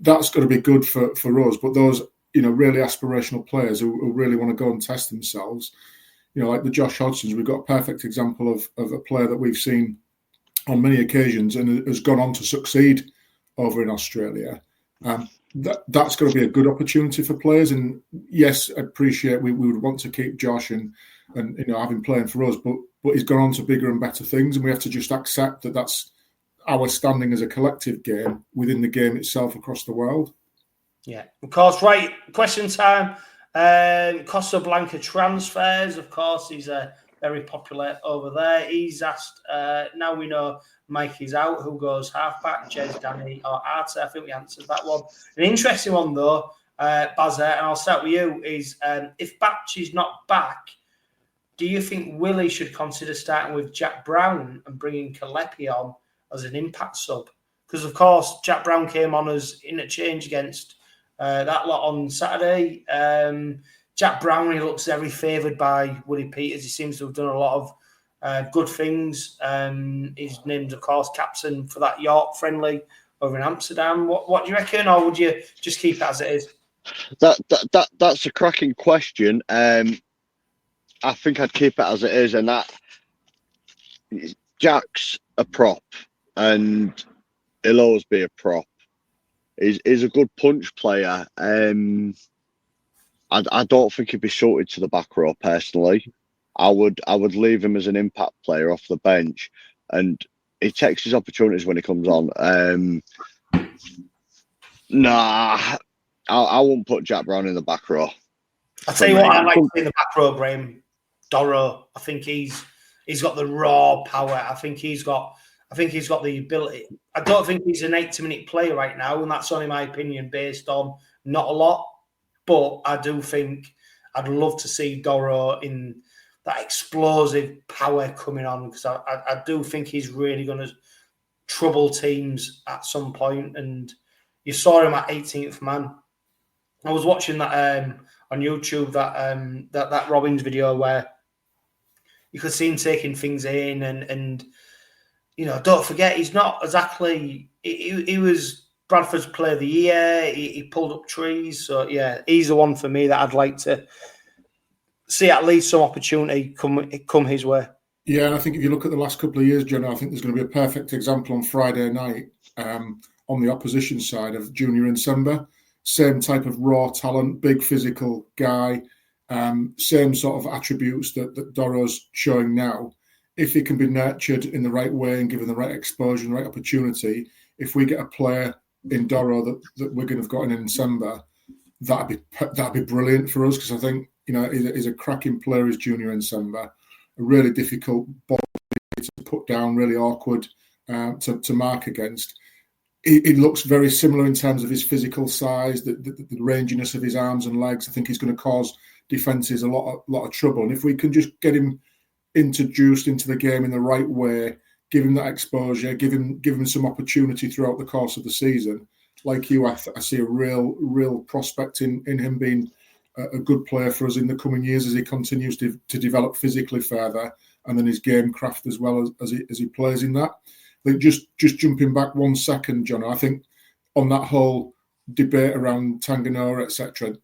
that's going to be good for us. But those, you know, really aspirational players who really want to go and test themselves, like the Josh Hodgsons, we've got a perfect example of a player that we've seen on many occasions and has gone on to succeed over in Australia. That's going to be a good opportunity for players. And yes, I appreciate we would want to keep Josh and have him playing for us, but he's gone on to bigger and better things, and we have to just accept that that's our standing as a collective game within the game itself across the world. Yeah, of course. Right, question time. Casablanca transfers. Of course, he's very popular over there. He's asked. Now we know Mikey's out. Who goes halfback? Jez, Danny, or Arte? I think we answered that one. An interesting one though, Bazza, and I'll start with you. Is if Batch is not back, do you think Willie should consider starting with Jack Brown and bringing 𝗂𝗡𝗄𝗄 on as an impact sub? Because, of course, Jack Brown came on as interchange against that lot on Saturday. Jack Brown, he looks very favoured by Willie Peters. He seems to have done a lot of good things. He's named, of course, captain for that York friendly over in Amsterdam. What do you reckon? Or would you just keep it as it is? That's a cracking question. I think I'd keep it as it is, and that Jack's a prop, and he'll always be a prop. He's a good punch player. I don't think he'd be suited to the back row personally. I would leave him as an impact player off the bench, and he takes his opportunities when he comes on. Nah, I wouldn't put Jack Brown in the back row. I'll tell you what I like in the back row, Graham. Doro, I think he's got the raw power. I think he's got the ability. I don't think he's an 80-minute player right now, and that's only my opinion based on not a lot. But I do think I'd love to see Doro in that explosive power coming on, because I do think he's really going to trouble teams at some point. And you saw him at 18th man. I was watching that on YouTube, that Robbins video where you could see him taking things in, and don't forget, he's not exactly. He was Bradford's Player of the Year. He pulled up trees, so yeah, he's the one for me that I'd like to see at least some opportunity come his way. Yeah, and I think if you look at the last couple of years, John, I think there's going to be a perfect example on Friday night on the opposition side of Junior Nsemba. Same type of raw talent, big physical guy. Same sort of attributes that Doro's showing now. If he can be nurtured in the right way and given the right exposure and the right opportunity, if we get a player in Doro that Wigan have got in Nsemba, that'd be brilliant for us, because I think he's a cracking player as Junior Nsemba, a really difficult ball to put down, really awkward to mark against. He looks very similar in terms of his physical size, the ranginess of his arms and legs. I think he's going to cause defences a lot of trouble. And if we can just get him introduced into the game in the right way, give him that exposure, give him some opportunity throughout the course of the season, like you, I see a real prospect in him being a good player for us in the coming years as he continues to develop physically further, and then his game craft as well as he plays in that. I think just jumping back 1 second, John, I think on that whole debate around Tanganoa, etc.,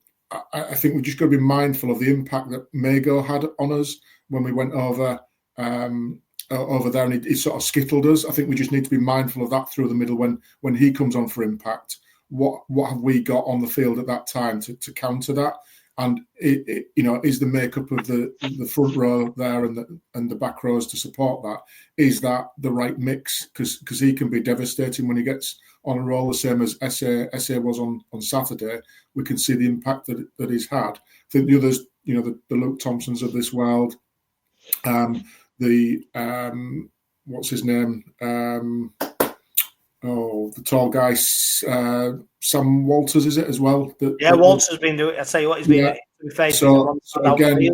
I think we've just got to be mindful of the impact that Mago had on us when we went over there, and he sort of skittled us. I think we just need to be mindful of that through the middle when he comes on for impact. What have we got on the field at that time to counter that? And is the makeup of the front row there and the back rows to support that? Is that the right mix? Because he can be devastating when he gets on a roll, the same as SA was on Saturday. We can see the impact that he's had. I think the others, the Luke Thompsons of this world, what's his name? The tall guy, Sam Walters, is it as well? Walters has been doing. I tell you what, he's been facing. So again,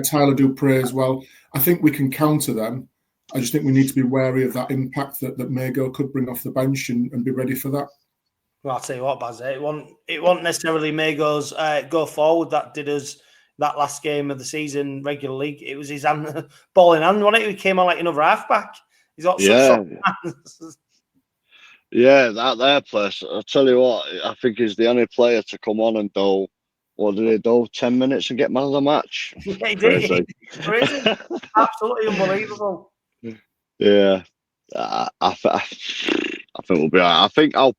Tyler Dupree as well. I think we can counter them. I just think we need to be wary of that impact that Mago could bring off the bench and be ready for that. Well, I'll tell you what, Baz, it wasn't necessarily Mago's go forward that did us that last game of the season, regular league. It was his ball in hand, wasn't it? He came on like another halfback. He's got such hands. Yeah, that there place. I'll tell you what, I think he's the only player to come on and do what did he do? 10 minutes and get man of the match. Yeah, he Crazy. did. Crazy. Absolutely unbelievable. Yeah, I think we'll be all right. I think I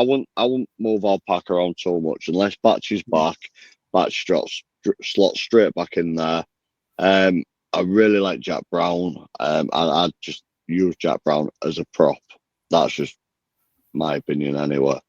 wouldn't move Alpaca around too much unless Batch is back. Batch slots straight back in there. I really like Jack Brown. I'd just use Jack Brown as a prop. That's just my opinion anyway.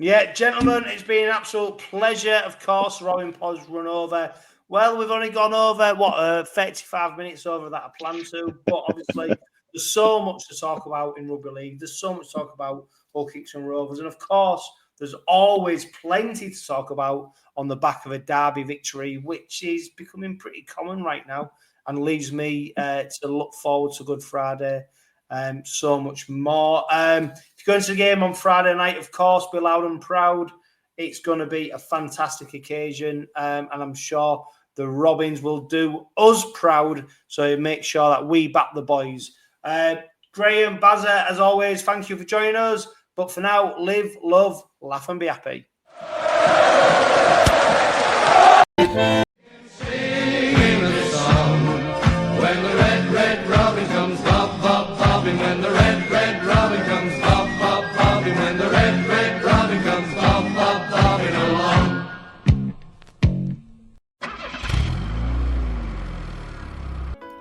Yeah, gentlemen, it's been an absolute pleasure. Of course, Robin Pod's run over. Well, we've only gone over, 35 minutes over that I planned to. But obviously, there's so much to talk about in rugby league. There's so much to talk about Hull Kingston Rovers. And of course, there's always plenty to talk about on the back of a derby victory, which is becoming pretty common right now and leaves me to look forward to Good Friday. So much more. If you go into the game on Friday night, of course, be loud and proud. It's going to be a fantastic occasion, and I'm sure the Robins will do us proud. So make sure that we back the boys. Graham, Bazza, as always, thank you for joining us. But for now, live, love, laugh, and be happy. Singing a song when the red robin comes bobbing. When the red robin comes bobbing. When the red robin comes bobbing along.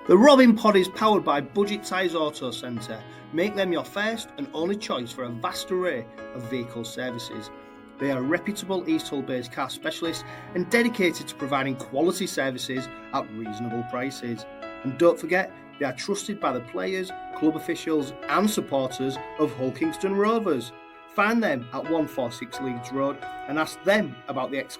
The Robin Pod is powered by Budget Tyres Auto Centre. Make them your first and only choice for a vast array of vehicle services. They are reputable East Hull-based car specialists and dedicated to providing quality services at reasonable prices. And don't forget, they are trusted by the players, club officials and supporters of Hull Kingston Rovers. Find them at 146 Leeds Road and ask them about the